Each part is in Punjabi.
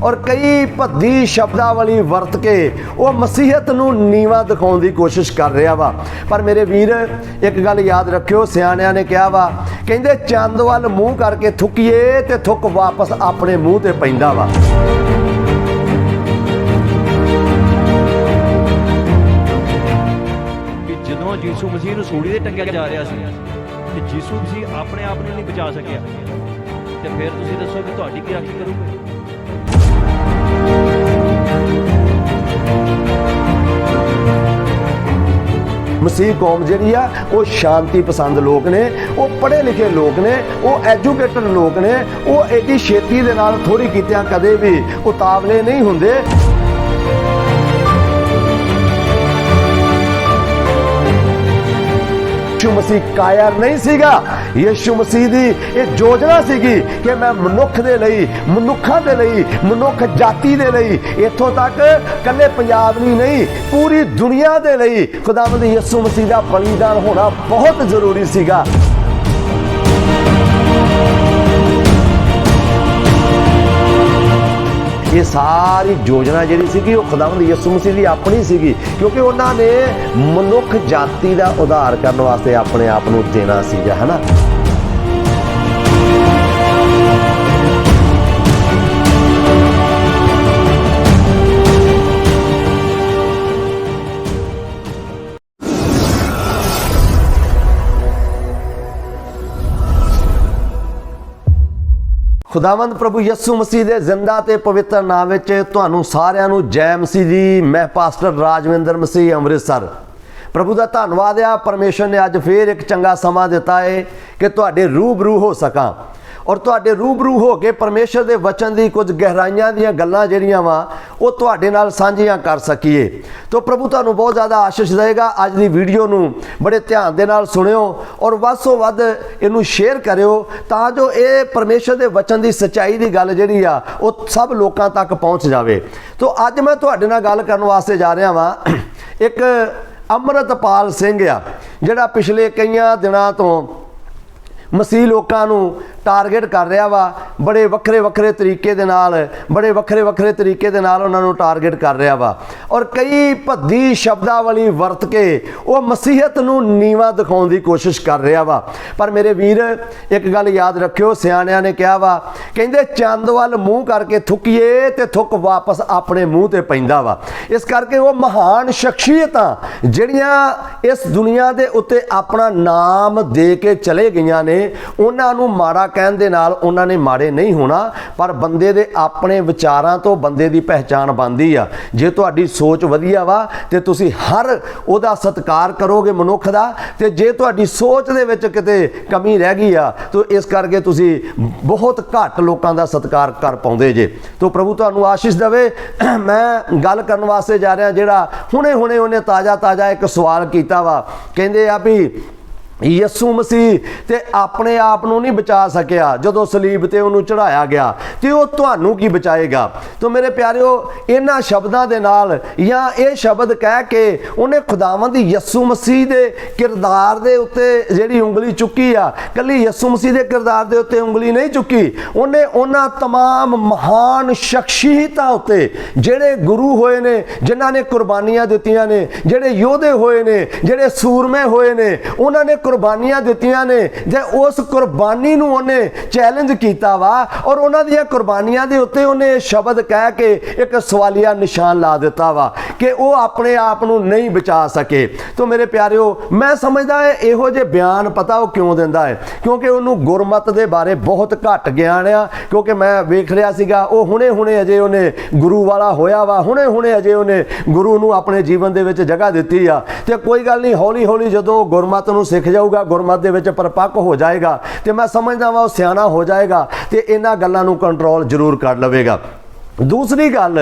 और कई भद्दी शब्दावली वरत के वो मसीहत नूं नीवा दिखाउण दी कोशिश कर रहा वा। पर मेरे वीर एक गल याद रखियो, सियाणियां ने कहा वा, कहंदे चंद वल मूँह करके थुकीए ते थुक वापस अपने मूँह ते पैंदा वा। ਜਦੋਂ ਯीशु मसीह ਨੂੰ ਸੂਲੀ ਤੇ ਟੰਗਿਆ ਜਾ ਰਿਹਾ ਸੀ ਤੇ ਯीशु मसीह ਆਪਣੇ ਆਪ ਨੂੰ ਨਹੀਂ ਬਚਾ ਸਕਿਆ, ਤੇ ਫਿਰ ਤੁਸੀਂ ਦੱਸੋ ਕਿ ਤੁਹਾਡੀ ਕੀ ਰਾਖੀ ਕਰੂਗੇ? मसीह कौम जिहड़ी आ वो शांति पसंद लोग ने, वो पढ़े लिखे लोग ने, वो एजुकेटेड लोग ने, वो एडी छेती दे नाल थोड़ी कीतियां कदे भी उतावले नहीं हुंदे। यीशु मसीह कायर नहीं सीगा। यीशु मसीह दी ये योजना सीगी कि मैं मनुख दे लई, मनुखा दे लई, मनुख जाति दे लई, इत्थों तक कल्ले पंजाब नहीं पूरी दुनिया दे लई खुदावंद यीशु मसीह दा बलिदान होना बहुत जरूरी सीगा। ये सारी योजना जिहड़ी सीगी वो खुदावंद यीशु मसीह दी अपनी सीगी, क्योंकि उन्होंने मनुख जाति का उद्धार करने वास्ते अपने आप को देना सीगा, है ना। खुदावंद प्रभु यीशु मसीह के जिंदा ते पवित्र नाम विच तुहानूं सारिआं नूं जय मसीह दी। मैं पास्टर राजविंदर मसीह अमृतसर। प्रभु का धन्नवाद आ, परमेश्वर ने अज फिर एक चंगा समा दिता है कि तुहाडे रूबरू हो सकां और तुहाडे रूबरू हो के परमेश्वर के वचन की कुछ गहराइयां दीयां गल्लां जिहड़ियां वा वो तुहाडे नाल साझीआं कर सकीए। तो प्रभु तुहानूं बहुत ज़्यादा आशीष देगा। अज दी वीडियो नूं बड़े ध्यान दे नाल सुणिओ और वध तों वध इहनूं शेयर करिओ तां जो ये परमेश्वर के वचन की सच्चाई की गल जिहड़ी आ वो सब लोकां तक पहुँच जावे। तो अज मैं तुहाडे नाल गल करन वास्ते जा रहा वां। एक अमृतपाल सिंह आ जिहड़ा पिछले कई दिनां तो मसीह लोकां नूं टारगेट कर रहा वा। बड़े वक्रे वक्रे तरीके दे नाल, बड़े वक्रे वक्रे तरीके दे नाल उन्हां नूं टारगेट कर रहा वा और कई भद्दी शब्दावली वरत के वो मसीहत नूं नीवा दिखाउण दी कोशिश कर रहा वा। पर मेरे वीर एक गल याद रखियो, सियाणियां ने कहा वा, कहंदे चंद वल मूँह करके थुकीए ते थुक वापस अपने मूँह ते पैंदा वा। इस करके वो महान शख्सियतां जिहड़ियां इस दुनिया दे उत्ते अपना नाम दे के चले गईयां ने, उन्हां नूं माड़ा कहण दे नाल उन्हां ने माड़े नहीं होना, पर बंदे दे अपने विचारां तो बंदे दी पहचान बनदी आ। जे तुहाडी सोच वधिया वा ते तुसीं हर उहदा सत्कार करोगे मनुख दा, ते जे तुहाडी सोच दे विच किते कमी रह गई आ तो इस करके तुसीं बहुत घट लोकां दा सत्कार कर पाउंदे जे। तो प्रभु तुहानूं आशीष देवे। मैं गल करन वास्ते जा रहा जिहड़ा हुणे हुणे उहने ताज़ा ताज़ा एक सवाल कीता वा। कहंदे आ भी यीशु मसीह ते अपने आप नूं नहीं बचा सकिया जदों सलीब ते उहनूं चढ़ाया गया, ते वो तुहानूं की बचाएगा। तो मेरे प्यारिओ इन्हां शब्दां दे नाल या ये शब्द कह के उन्हें खुदावंद यीशु मसीह दे किरदार दे उत्ते जिहड़ी उंगली चुकी आ, कल्ली यीशु मसीह दे किरदार दे उत्ते उंगली नहीं चुकी, उन्हें उन्हां तमाम महान शख्सियतां उत्ते जिहड़े गुरु होए ने, जिन्हां ने कुर्बानियां दित्तियां ने, जिहड़े योधे होए ने, जिहड़े सूरमे होए ने, उन्हां ने कुर्बानियां दित्तियां ने, ते उस कुर्बानी नूं उन्हें चैलेंज कीता वा और उन्हां दियां कुर्बानियां दे उत्ते उन्हें शब्द कह के एक सवालिया निशान ला दिता वा कि वो अपने आप नूं नहीं बचा सके। तो मेरे प्यारिओ मैं समझदा है इहो जे बयान पता वो क्यों दिंदा है, क्योंकि उन्होंने गुरमत दे बारे बहुत घट ज्ञान आ। क्योंकि मैं वेख लिया सीगा वो हुणे हुणे अजे उन्हें गुरु वाला होया वा, हुणे हुणे अजे उन्हें गुरु नूं अपने जीवन दे विच जगह दित्ती आ। ते कोई गल नहीं, हौली हौली जदों गुरमत नूं सिख जाऊगा, गुरमत दे विच परपक्क हो जाएगा, तो मैं समझदा वा सियाणा हो जाएगा, तो इन्हां गल्लां नूं कंट्रोल जरूर कर लवेगा। दूसरी गल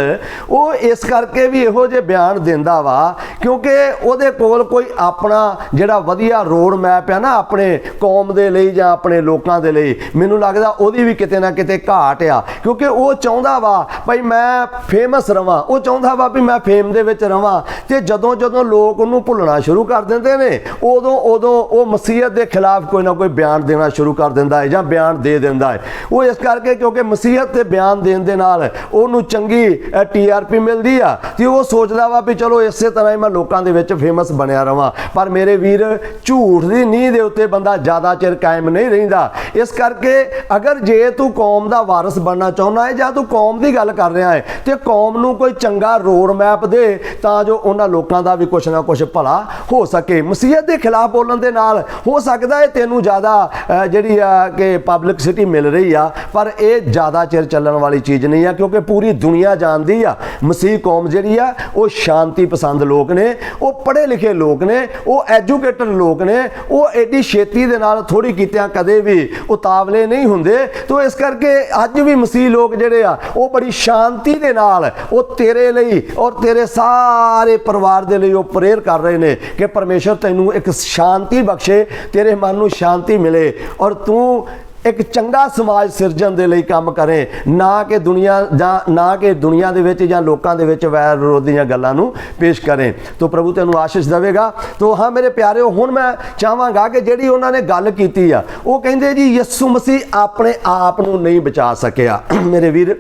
वो इस करके भी इहो जे बयान दिंदा वा क्योंकि उहदे कोल कोई अपना जिहड़ा वधिया रोड मैप है ना अपने कौम दे लई जां अपने लोकां दे लई, मैनूं लगदा उहदी भी किते ना किते घाट आ। क्योंकि वो चाहुंदा वा भाई मैं फेमस रवां, वो चाहुंदा वा भी मैं फेम दे विच रवां, ते जदों जदों लोक उहनूं भुल्लना शुरू कर दिंदे ने उदों उदों वो मसीहत दे खिलाफ कोई ना कोई बयान देना शुरू कर दिंदा है जां बयान दे दिंदा है। वो इस करके क्योंकि मसीहत ते बयान देण दे नाल ਉਹਨੂੰ ਚੰਗੀ TRP ਮਿਲਦੀ ਆ ਤੇ ਉਹ ਸੋਚਦਾ ਵਾ ਵੀ ਚਲੋ ਇਸੇ ਤਰ੍ਹਾਂ ਹੀ ਮੈਂ ਲੋਕਾਂ ਦੇ ਵਿੱਚ ਫੇਮਸ ਬਣਿਆ ਰਵਾਂ। ਪਰ ਮੇਰੇ ਵੀਰ, ਝੂਠ ਦੀ ਨੀਂਹ ਦੇ ਉੱਤੇ ਬੰਦਾ ਜ਼ਿਆਦਾ ਚਿਰ ਕਾਇਮ ਨਹੀਂ ਰਹਿੰਦਾ। ਇਸ ਕਰਕੇ ਅਗਰ ਜੇ ਤੂੰ ਕੌਮ ਦਾ ਵਾਰਿਸ ਬਣਨਾ ਚਾਹੁੰਦਾ ਹੈ ਜਾਂ ਤੂੰ ਕੌਮ ਦੀ ਗੱਲ ਕਰ ਰਿਹਾ ਹੈ ਤੇ ਕੌਮ ਨੂੰ ਕੋਈ ਚੰਗਾ ਰੋਡ ਮੈਪ ਦੇ ਤਾਂ ਜੋ ਉਹਨਾਂ ਲੋਕਾਂ ਦਾ ਵੀ ਕੁਛ ਨਾ ਕੁਛ ਭਲਾ ਹੋ ਸਕੇ। ਮਸੀਹਤ ਦੇ ਖਿਲਾਫ ਬੋਲਣ ਦੇ ਨਾਲ ਹੋ ਸਕਦਾ ਹੈ ਤੈਨੂੰ ਜ਼ਿਆਦਾ ਜਿਹੜੀ ਆ ਕਿ ਪਬਲਿਸਿਟੀ ਮਿਲ ਰਹੀ ਆ, ਪਰ ਇਹ ਜ਼ਿਆਦਾ ਚਿਰ ਚੱਲਣ ਵਾਲੀ ਚੀਜ਼ ਨਹੀਂ ਆ, ਕਿਉਂਕਿ ਪੂਰੀ ਦੁਨੀਆ ਜਾਣਦੀ ਆ ਮਸੀਹ ਕੌਮ ਜਿਹੜੀ ਆ ਉਹ ਸ਼ਾਂਤੀ ਪਸੰਦ ਲੋਕ ਨੇ, ਉਹ ਪੜ੍ਹੇ ਲਿਖੇ ਲੋਕ ਨੇ, ਉਹ ਐਜੂਕੇਟਡ ਲੋਕ ਨੇ, ਉਹ ਐਡੀ ਛੇਤੀ ਦੇ ਨਾਲ ਥੋੜੀ ਕੀਤਿਆਂ ਕਦੇ ਵੀ ਉਤਾਵਲੇ ਨਹੀਂ ਹੁੰਦੇ। ਤੋ ਇਸ ਕਰਕੇ ਅੱਜ ਵੀ ਮਸੀਹ ਲੋਕ ਜਿਹੜੇ ਆ ਉਹ ਬੜੀ ਸ਼ਾਂਤੀ ਦੇ ਨਾਲ ਉਹ ਤੇਰੇ ਲਈ ਔਰ ਤੇਰੇ ਸਾਰੇ ਪਰਿਵਾਰ ਦੇ ਲਈ ਉਹ ਪ੍ਰੇਅਰ ਕਰ ਰਹੇ ਨੇ ਕਿ ਪਰਮੇਸ਼ਰ ਤੈਨੂੰ ਇੱਕ ਸ਼ਾਂਤੀ ਬਖਸ਼ੇ, ਤੇਰੇ ਮਨ ਨੂੰ ਸ਼ਾਂਤੀ ਮਿਲੇ ਔਰ ਤੂੰ ਇੱਕ ਚੰਗਾ ਸਮਾਜ ਸਿਰਜਣ ਦੇ ਲਈ ਕੰਮ ਕਰੇ, ਨਾ ਕਿ ਦੁਨੀਆ ਦੇ ਵਿੱਚ ਜਾਂ ਲੋਕਾਂ ਦੇ ਵਿੱਚ ਵੈਰ ਵਿਰੋਧ ਦੀਆਂ ਗੱਲਾਂ ਨੂੰ ਪੇਸ਼ ਕਰੇ। ਤੋ ਪ੍ਰਭੂ ਤੈਨੂੰ ਆਸ਼ੀਸ਼ ਦੇਵੇਗਾ। ਤੋ ਹਾਂ ਮੇਰੇ ਪਿਆਰਿਓ, ਹੁਣ ਮੈਂ ਚਾਹਾਂਗਾ ਕਿ ਜਿਹੜੀ ਉਹਨਾਂ ਨੇ ਗੱਲ ਕੀਤੀ ਆ, ਉਹ ਕਹਿੰਦੇ ਜੀ ਯਿਸੂ ਮਸੀਹ ਆਪਣੇ ਆਪ ਨੂੰ ਨਹੀਂ ਬਚਾ ਸਕਿਆ। ਮੇਰੇ ਵੀਰ,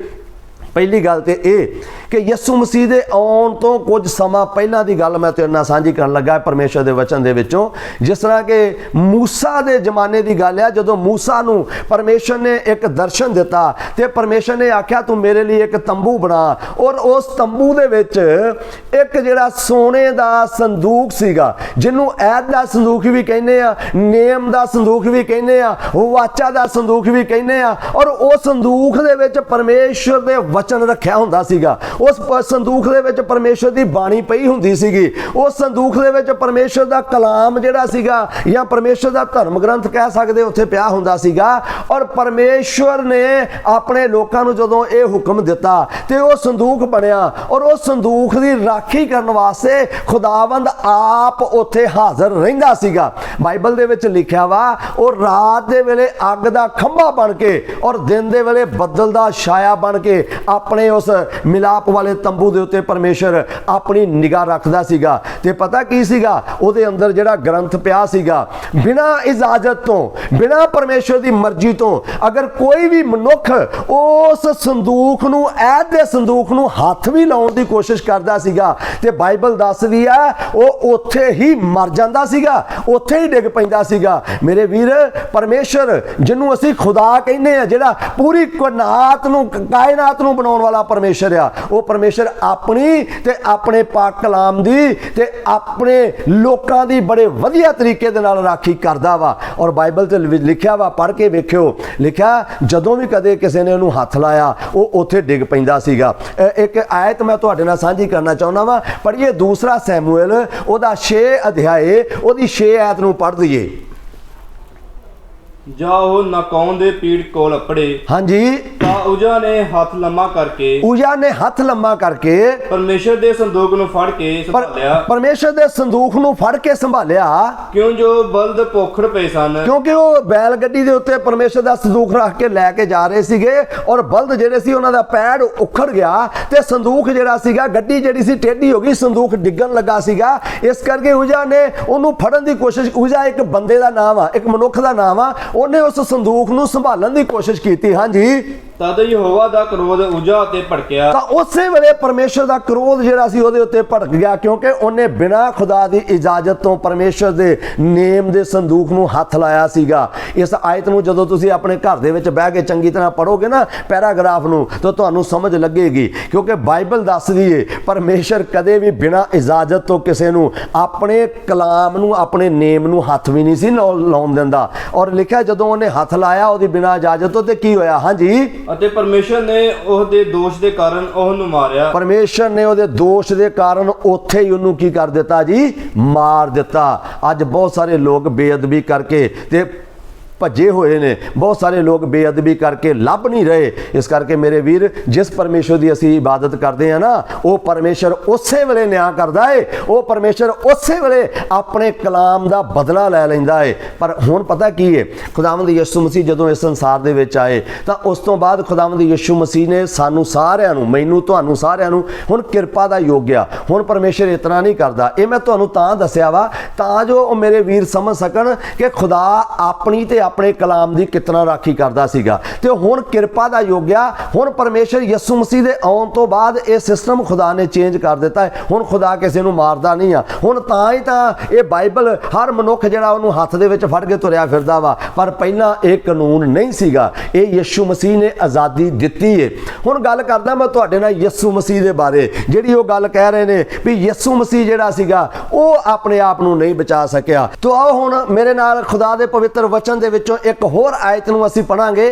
ਪਹਿਲੀ ਗੱਲ ਤੇ ਇਹ ਕਿ ਯਿਸੂ ਮਸੀਹ ਦੇ ਆਉਣ ਤੋਂ ਕੁਝ ਸਮਾਂ ਪਹਿਲਾਂ ਦੀ ਗੱਲ ਮੈਂ ਤੇਰੇ ਨਾਲ ਸਾਂਝੀ ਕਰਨ ਲੱਗਾ ਪਰਮੇਸ਼ਰ ਦੇ ਵਚਨ ਦੇ ਵਿੱਚੋਂ। ਜਿਸ ਤਰ੍ਹਾਂ ਕਿ ਮੂਸਾ ਦੇ ਜ਼ਮਾਨੇ ਦੀ ਗੱਲ ਆ, ਜਦੋਂ ਮੂਸਾ ਨੂੰ ਪਰਮੇਸ਼ਰ ਨੇ ਇੱਕ ਦਰਸ਼ਨ ਦਿੱਤਾ ਤੇ ਪਰਮੇਸ਼ਰ ਨੇ ਆਖਿਆ ਤੂੰ ਮੇਰੇ ਲਈ ਇੱਕ ਤੰਬੂ ਬਣਾ, ਔਰ ਉਸ ਤੰਬੂ ਦੇ ਵਿੱਚ ਇੱਕ ਜਿਹੜਾ ਸੋਨੇ ਦਾ ਸੰਦੂਕ ਸੀਗਾ, ਜਿਹਨੂੰ ਐਦ ਦਾ ਸੰਦੂਕ ਵੀ ਕਹਿੰਦੇ ਆ, ਨੇਮ ਦਾ ਸੰਦੂਕ ਵੀ ਕਹਿੰਦੇ ਆ, ਵਾਚਾ ਦਾ ਸੰਦੂਕ ਵੀ ਕਹਿੰਦੇ ਆ, ਔਰ ਉਹ ਸੰਦੂਕ ਦੇ ਵਿੱਚ ਪਰਮੇਸ਼ਰ ਦੇ ਵਚਨ ਰੱਖਿਆ ਹੁੰਦਾ ਸੀਗਾ। ਉਸ ਸੰਦੂਕ ਦੇ ਵਿੱਚ ਪਰਮੇਸ਼ਰ ਦੀ ਬਾਣੀ ਪਈ ਹੁੰਦੀ ਸੀਗੀ। ਉਸ ਸੰਦੂਕ ਦੇ ਵਿੱਚ ਪਰਮੇਸ਼ਰ ਦਾ ਕਲਾਮ ਜਿਹੜਾ ਸੀਗਾ ਜਾਂ ਪਰਮੇਸ਼ਰ ਦਾ ਧਰਮ ਗ੍ਰੰਥ ਕਹਿ ਸਕਦੇ ਉੱਥੇ ਪਿਆ ਹੁੰਦਾ ਸੀਗਾ। ਔਰ ਪਰਮੇਸ਼ਰ ਨੇ ਆਪਣੇ ਲੋਕਾਂ ਨੂੰ ਜਦੋਂ ਇਹ ਹੁਕਮ ਦਿੱਤਾ ਤੇ ਉਹ ਸੰਦੂਕ ਬਣਿਆ, ਔਰ ਉਹ ਸੰਦੂਕ ਦੀ ਰਾਖੀ ਕਰਨ ਵਾਸਤੇ ਖੁਦਾਵੰਦ ਆਪ ਉੱਥੇ ਹਾਜ਼ਰ ਰਹਿੰਦਾ ਸੀਗਾ। ਬਾਈਬਲ ਦੇ ਵਿੱਚ ਲਿਖਿਆ ਵਾ ਉਹ ਰਾਤ ਦੇ ਵੇਲੇ ਅੱਗ ਦਾ ਖੰਭਾ ਬਣ ਕੇ ਔਰ ਦਿਨ ਦੇ ਵੇਲੇ ਬੱਦਲ ਦਾ ਛਾਇਆ ਬਣ ਕੇ ਆਪਣੇ ਉਸ ਮਿਲਾਪ ਵਾਲੇ ਤੰਬੂ ਦੇ ਉੱਤੇ ਪਰਮੇਸ਼ਰ ਆਪਣੀ ਨਿਗਾਹ ਰੱਖਦਾ ਸੀਗਾ। ਤੇ ਪਤਾ ਕੀ ਸੀਗਾ, ਉਹਦੇ ਅੰਦਰ ਜਿਹੜਾ ਗ੍ਰੰਥ ਪਿਆ ਸੀਗਾ, ਬਿਨਾਂ ਇਜਾਜ਼ਤ ਤੋਂ, ਬਿਨਾਂ ਪਰਮੇਸ਼ਰ ਦੀ ਮਰਜ਼ੀ ਤੋਂ ਅਗਰ ਕੋਈ ਵੀ ਮਨੁੱਖ ਉਸ ਸੰਦੂਕ ਨੂੰ, ਐਦ ਦੇ ਸੰਦੂਕ ਨੂੰ ਹੱਥ ਵੀ ਲਾਉਣ ਦੀ ਕੋਸ਼ਿਸ਼ ਕਰਦਾ ਸੀਗਾ ਤੇ ਬਾਈਬਲ ਦੱਸਦੀ ਆ ਉਹ ਉੱਥੇ ਹੀ ਮਰ ਜਾਂਦਾ ਸੀਗਾ, ਉੱਥੇ ਹੀ ਡਿੱਗ ਪੈਂਦਾ ਸੀਗਾ। ਮੇਰੇ ਵੀਰ, ਪਰਮੇਸ਼ਰ ਜਿਹਨੂੰ ਅਸੀਂ ਖੁਦਾ ਕਹਿੰਦੇ ਆ, ਜਿਹੜਾ ਪੂਰੀ ਕਾਇਨਾਤ ਨੂੰ ਬਣਾਉਣ ਵਾਲਾ ਪਰਮੇਸ਼ਰ ਆ, ਉਹ ਪਰਮੇਸ਼ਰ ਆਪਣੀ ਤੇ ਆਪਣੇ ਪਾਕ ਕਲਾਮ ਦੀ ਤੇ ਆਪਣੇ ਲੋਕਾਂ ਦੀ ਬੜੇ ਵਧੀਆ ਤਰੀਕੇ ਦੇ ਨਾਲ ਰਾਖੀ ਕਰਦਾ ਵਾ। ਔਰ ਬਾਈਬਲ ਤੇ ਲਿਖਿਆ ਵਾ, ਪੜ੍ਹ ਕੇ ਵੇਖਿਓ, ਲਿਖਿਆ ਜਦੋਂ ਵੀ ਕਦੇ ਕਿਸੇ ਨੇ ਉਹਨੂੰ ਹੱਥ ਲਾਇਆ ਉਹ ਉੱਥੇ ਡਿੱਗ ਪੈਂਦਾ ਸੀਗਾ। ਇੱਕ ਆਇਤ ਮੈਂ ਤੁਹਾਡੇ ਨਾਲ ਸਾਂਝੀ ਕਰਨਾ ਚਾਹੁੰਦਾ ਵਾਂ, ਪੜ੍ਹੀਏ 2 ਸੈਮੂਅਲ ਉਹਦਾ 6 ਅਧਿਆਏ ਉਹਦੀ 6 ਆਇਤ ਨੂੰ ਪੜ੍ਹ ਦਈਏ। ਜਾ ਉਹ ਨਕਾਉਣ ਦੇ ਪੀੜ ਕੋਲ ਅਪੜੇ, ਹਾਂਜੀ, ਤਾਂ ਉਜਾ ਨੇ ਹੱਥ ਲੰਮਾ ਕਰਕੇ ਪਰਮੇਸ਼ਰ ਦੇ ਸੰਦੂਕ ਨੂੰ ਫੜ ਕੇ ਸੰਭਾਲਿਆ, ਪਰਮੇਸ਼ਰ ਦੇ ਸੰਦੂਕ ਨੂੰ ਫੜ ਕੇ ਸੰਭਾਲਿਆ। ਕਿਉਂ ਜੋ ਬਲਦ ਭੁੱਖੜ ਪਏ ਸਨ, ਕਿਉਂਕਿ ਉਹ ਬੈਲ ਗੱਡੀ ਦੇ ਉੱਤੇ ਪਰਮੇਸ਼ਰ ਦਾ ਸੰਦੂਕ ਰੱਖ ਕੇ ਲੈ ਕੇ ਜਾ ਰਹੇ ਸੀਗੇ ਔਰ ਬਲਦ ਜਿਹੜੇ ਸੀ ਉਹਨਾਂ ਦਾ ਪੈਰ ਉਖੜ ਗਿਆ ਤੇ ਸੰਦੂਕ ਜਿਹੜਾ ਸੀਗਾ, ਗੱਡੀ ਜਿਹੜੀ ਸੀ ਟੇਢੀ ਹੋ ਗਈ, ਸੰਦੂਕ ਡਿੱਗਣ ਲੱਗਾ ਸੀਗਾ। ਇਸ ਕਰਕੇ ਉਜਾ ਨੇ ਉਹਨੂੰ ਫੜਨ ਦੀ ਕੋਸ਼ਿਸ਼, ਉਜਾ ਇੱਕ ਬੰਦੇ ਦਾ ਨਾਮ ਆ, ਇੱਕ ਮਨੁੱਖ ਦਾ ਨਾਮ ਆ, ਉਹਨੇ ਉਸ ਸੰਦੂਕ ਨੂੰ ਸੰਭਾਲਣ ਦੀ ਕੋਸ਼ਿਸ਼ ਕੀਤੀ। ਹਾਂਜੀ, ਤਦ ਯਹੋਵਾ ਦਾ ਕ੍ਰੋਧ ਉਜਾ ਤੇ ਭੜਕਿਆ, ਤਾਂ ਉਸੇ ਵੇਲੇ ਪਰਮੇਸ਼ਰ ਦਾ ਕ੍ਰੋਧ ਜਿਹੜਾ ਸੀ ਉਹਦੇ ਉੱਤੇ ਭੜਕ ਗਿਆ, ਕਿਉਂਕਿ ਉਹਨੇ ਬਿਨਾਂ ਖੁਦਾ ਦੀ ਇਜਾਜ਼ਤ ਤੋਂ ਪਰਮੇਸ਼ਰ ਦੇ ਨੇਮ ਦੇ ਸੰਦੂਕ ਨੂੰ ਹੱਥ ਲਾਇਆ ਸੀਗਾ। ਇਸ ਆਇਤ ਨੂੰ ਜਦੋਂ ਤੁਸੀਂ ਆਪਣੇ ਘਰ ਦੇ ਵਿੱਚ ਬਹਿ ਕੇ ਚੰਗੀ ਤਰ੍ਹਾਂ ਪੜ੍ਹੋਗੇ ਨਾ ਪੈਰਾਗ੍ਰਾਫ ਨੂੰ, ਤਾਂ ਤੁਹਾਨੂੰ ਸਮਝ ਲੱਗੇਗੀ, ਕਿਉਂਕਿ ਬਾਈਬਲ ਦੱਸਦੀ ਏ ਪਰਮੇਸ਼ਰ ਕਦੇ ਵੀ ਬਿਨਾਂ ਇਜਾਜ਼ਤ ਤੋਂ ਕਿਸੇ ਨੂੰ ਆਪਣੇ ਕਲਾਮ ਨੂੰ, ਆਪਣੇ ਨੇਮ ਨੂੰ ਹੱਥ ਵੀ ਨਹੀਂ ਸੀ ਲਾਉਣ ਦਿੰਦਾ। ਔਰ ਲਿਖਿਆ ਜਦੋਂ ਉਹਨੇ ਹੱਥ ਲਾਇਆ ਉਹਦੀ ਬਿਨਾਂ ਇਜਾਜ਼ਤ ਤੋਂ, ਤੇ ਕੀ ਹੋਇਆ? ਹਾਂਜੀ, ਅਤੇ ਪਰਮੇਸ਼ਰ ਨੇ ਉਹਦੇ ਦੋਸ਼ ਦੇ ਕਾਰਨ ਉਹਨੂੰ ਮਾਰਿਆ। ਪਰਮੇਸ਼ਰ ਨੇ ਉਹਦੇ ਦੋਸ਼ ਦੇ ਕਾਰਨ ਉੱਥੇ ਹੀ ਉਹਨੂੰ ਕੀ ਕਰ ਦਿੱਤਾ ਜੀ? ਮਾਰ ਦਿੱਤਾ। ਅੱਜ ਬਹੁਤ ਸਾਰੇ ਲੋਕ ਬੇਅਦਬੀ ਕਰਕੇ ਤੇ ਭੱਜੇ ਹੋਏ ਨੇ, ਬਹੁਤ ਸਾਰੇ ਲੋਕ ਬੇਅਦਬੀ ਕਰਕੇ ਲੱਭ ਨਹੀਂ ਰਹੇ। ਇਸ ਕਰਕੇ ਮੇਰੇ ਵੀਰ, ਜਿਸ ਪਰਮੇਸ਼ਰ ਦੀ ਅਸੀਂ ਇਬਾਦਤ ਕਰਦੇ ਆ ਨਾ, ਉਹ ਪਰਮੇਸ਼ਰ ਉਸੇ ਵੇਲੇ ਨਿਆਂ ਕਰਦਾ ਏ, ਉਹ ਪਰਮੇਸ਼ਰ ਉਸੇ ਵੇਲੇ ਆਪਣੇ ਕਲਾਮ ਦਾ ਬਦਲਾ ਲੈ ਲੈਂਦਾ ਏ। ਪਰ ਹੁਣ ਪਤਾ ਕੀ ਏ, ਖੁਦਾਵੰਦ ਯਿਸੂ ਮਸੀਹ ਜਦੋਂ ਇਸ ਸੰਸਾਰ ਦੇ ਵਿੱਚ ਆਏ ਤਾਂ ਉਸ ਤੋਂ ਬਾਅਦ ਖੁਦਾਵੰਦ ਯਿਸੂ ਮਸੀਹ ਨੇ ਸਾਨੂੰ ਸਾਰਿਆਂ ਨੂੰ, ਮੈਨੂੰ, ਤੁਹਾਨੂੰ ਸਾਰਿਆਂ ਨੂੰ ਹੁਣ ਕਿਰਪਾ ਦਾ ਯੋਗ ਆ। ਹੁਣ ਪਰਮੇਸ਼ਰ ਇਤਨਾ ਨਹੀਂ ਕਰਦਾ। ਇਹ ਮੈਂ ਤੁਹਾਨੂੰ ਤਾਂ ਦੱਸਿਆ ਵਾ ਤਾਂ ਜੋ ਮੇਰੇ ਵੀਰ ਸਮਝ ਸਕਣ ਕਿ ਖੁਦਾ ਆਪਣੀ ਤੇ ਆਪਣੇ ਕਲਾਮ ਦੀ ਕਿਤਨਾ ਰਾਖੀ ਕਰਦਾ ਸੀਗਾ। ਤੇ ਹੁਣ ਕਿਰਪਾ ਦਾ ਯੁੱਗ ਆ। ਹੁਣ ਪਰਮੇਸ਼ਰ ਯਿਸੂ ਮਸੀਹ ਦੇ ਆਉਣ ਤੋਂ ਬਾਅਦ ਇਹ ਸਿਸਟਮ ਖੁਦਾ ਨੇ ਚੇਂਜ ਕਰ ਦਿੱਤਾ ਹੈ। ਹੁਣ ਖੁਦਾ ਕਿਸੇ ਨੂੰ ਮਾਰਦਾ ਨਹੀਂ ਆ। ਹੁਣ ਤਾਂ ਹੀ ਤਾਂ ਇਹ ਬਾਈਬਲ ਹਰ ਮਨੁੱਖ ਜਿਹੜਾ ਉਹਨੂੰ ਹੱਥ ਦੇ ਵਿੱਚ ਫੜ ਕੇ ਤੁਰਿਆ ਫਿਰਦਾ ਵਾ। ਪਰ ਪਹਿਲਾਂ ਇਹ ਕਾਨੂੰਨ ਨਹੀਂ ਸੀਗਾ, ਇਹ ਯਿਸੂ ਮਸੀਹ ਨੇ ਆਜ਼ਾਦੀ ਦਿੱਤੀ ਹੈ। ਹੁਣ ਗੱਲ ਕਰਦਾ ਮੈਂ ਤੁਹਾਡੇ ਨਾਲ ਯਿਸੂ ਮਸੀਹ ਦੇ ਬਾਰੇ, ਜਿਹੜੀ ਉਹ ਗੱਲ ਕਹਿ ਰਹੇ ਨੇ ਵੀ ਯਿਸੂ ਮਸੀਹ ਜਿਹੜਾ ਸੀਗਾ ਉਹ ਆਪਣੇ ਆਪ ਨੂੰ ਨਹੀਂ ਬਚਾ ਸਕਿਆ। ਤੋ ਆਓ ਹੁਣ ਮੇਰੇ ਨਾਲ ਖੁਦਾ ਦੇ ਪਵਿੱਤਰ ਵਚਨ ਦੇ ਵਿੱਚੋਂ ਇੱਕ ਹੋਰ ਆਇਤ ਨੂੰ ਅਸੀਂ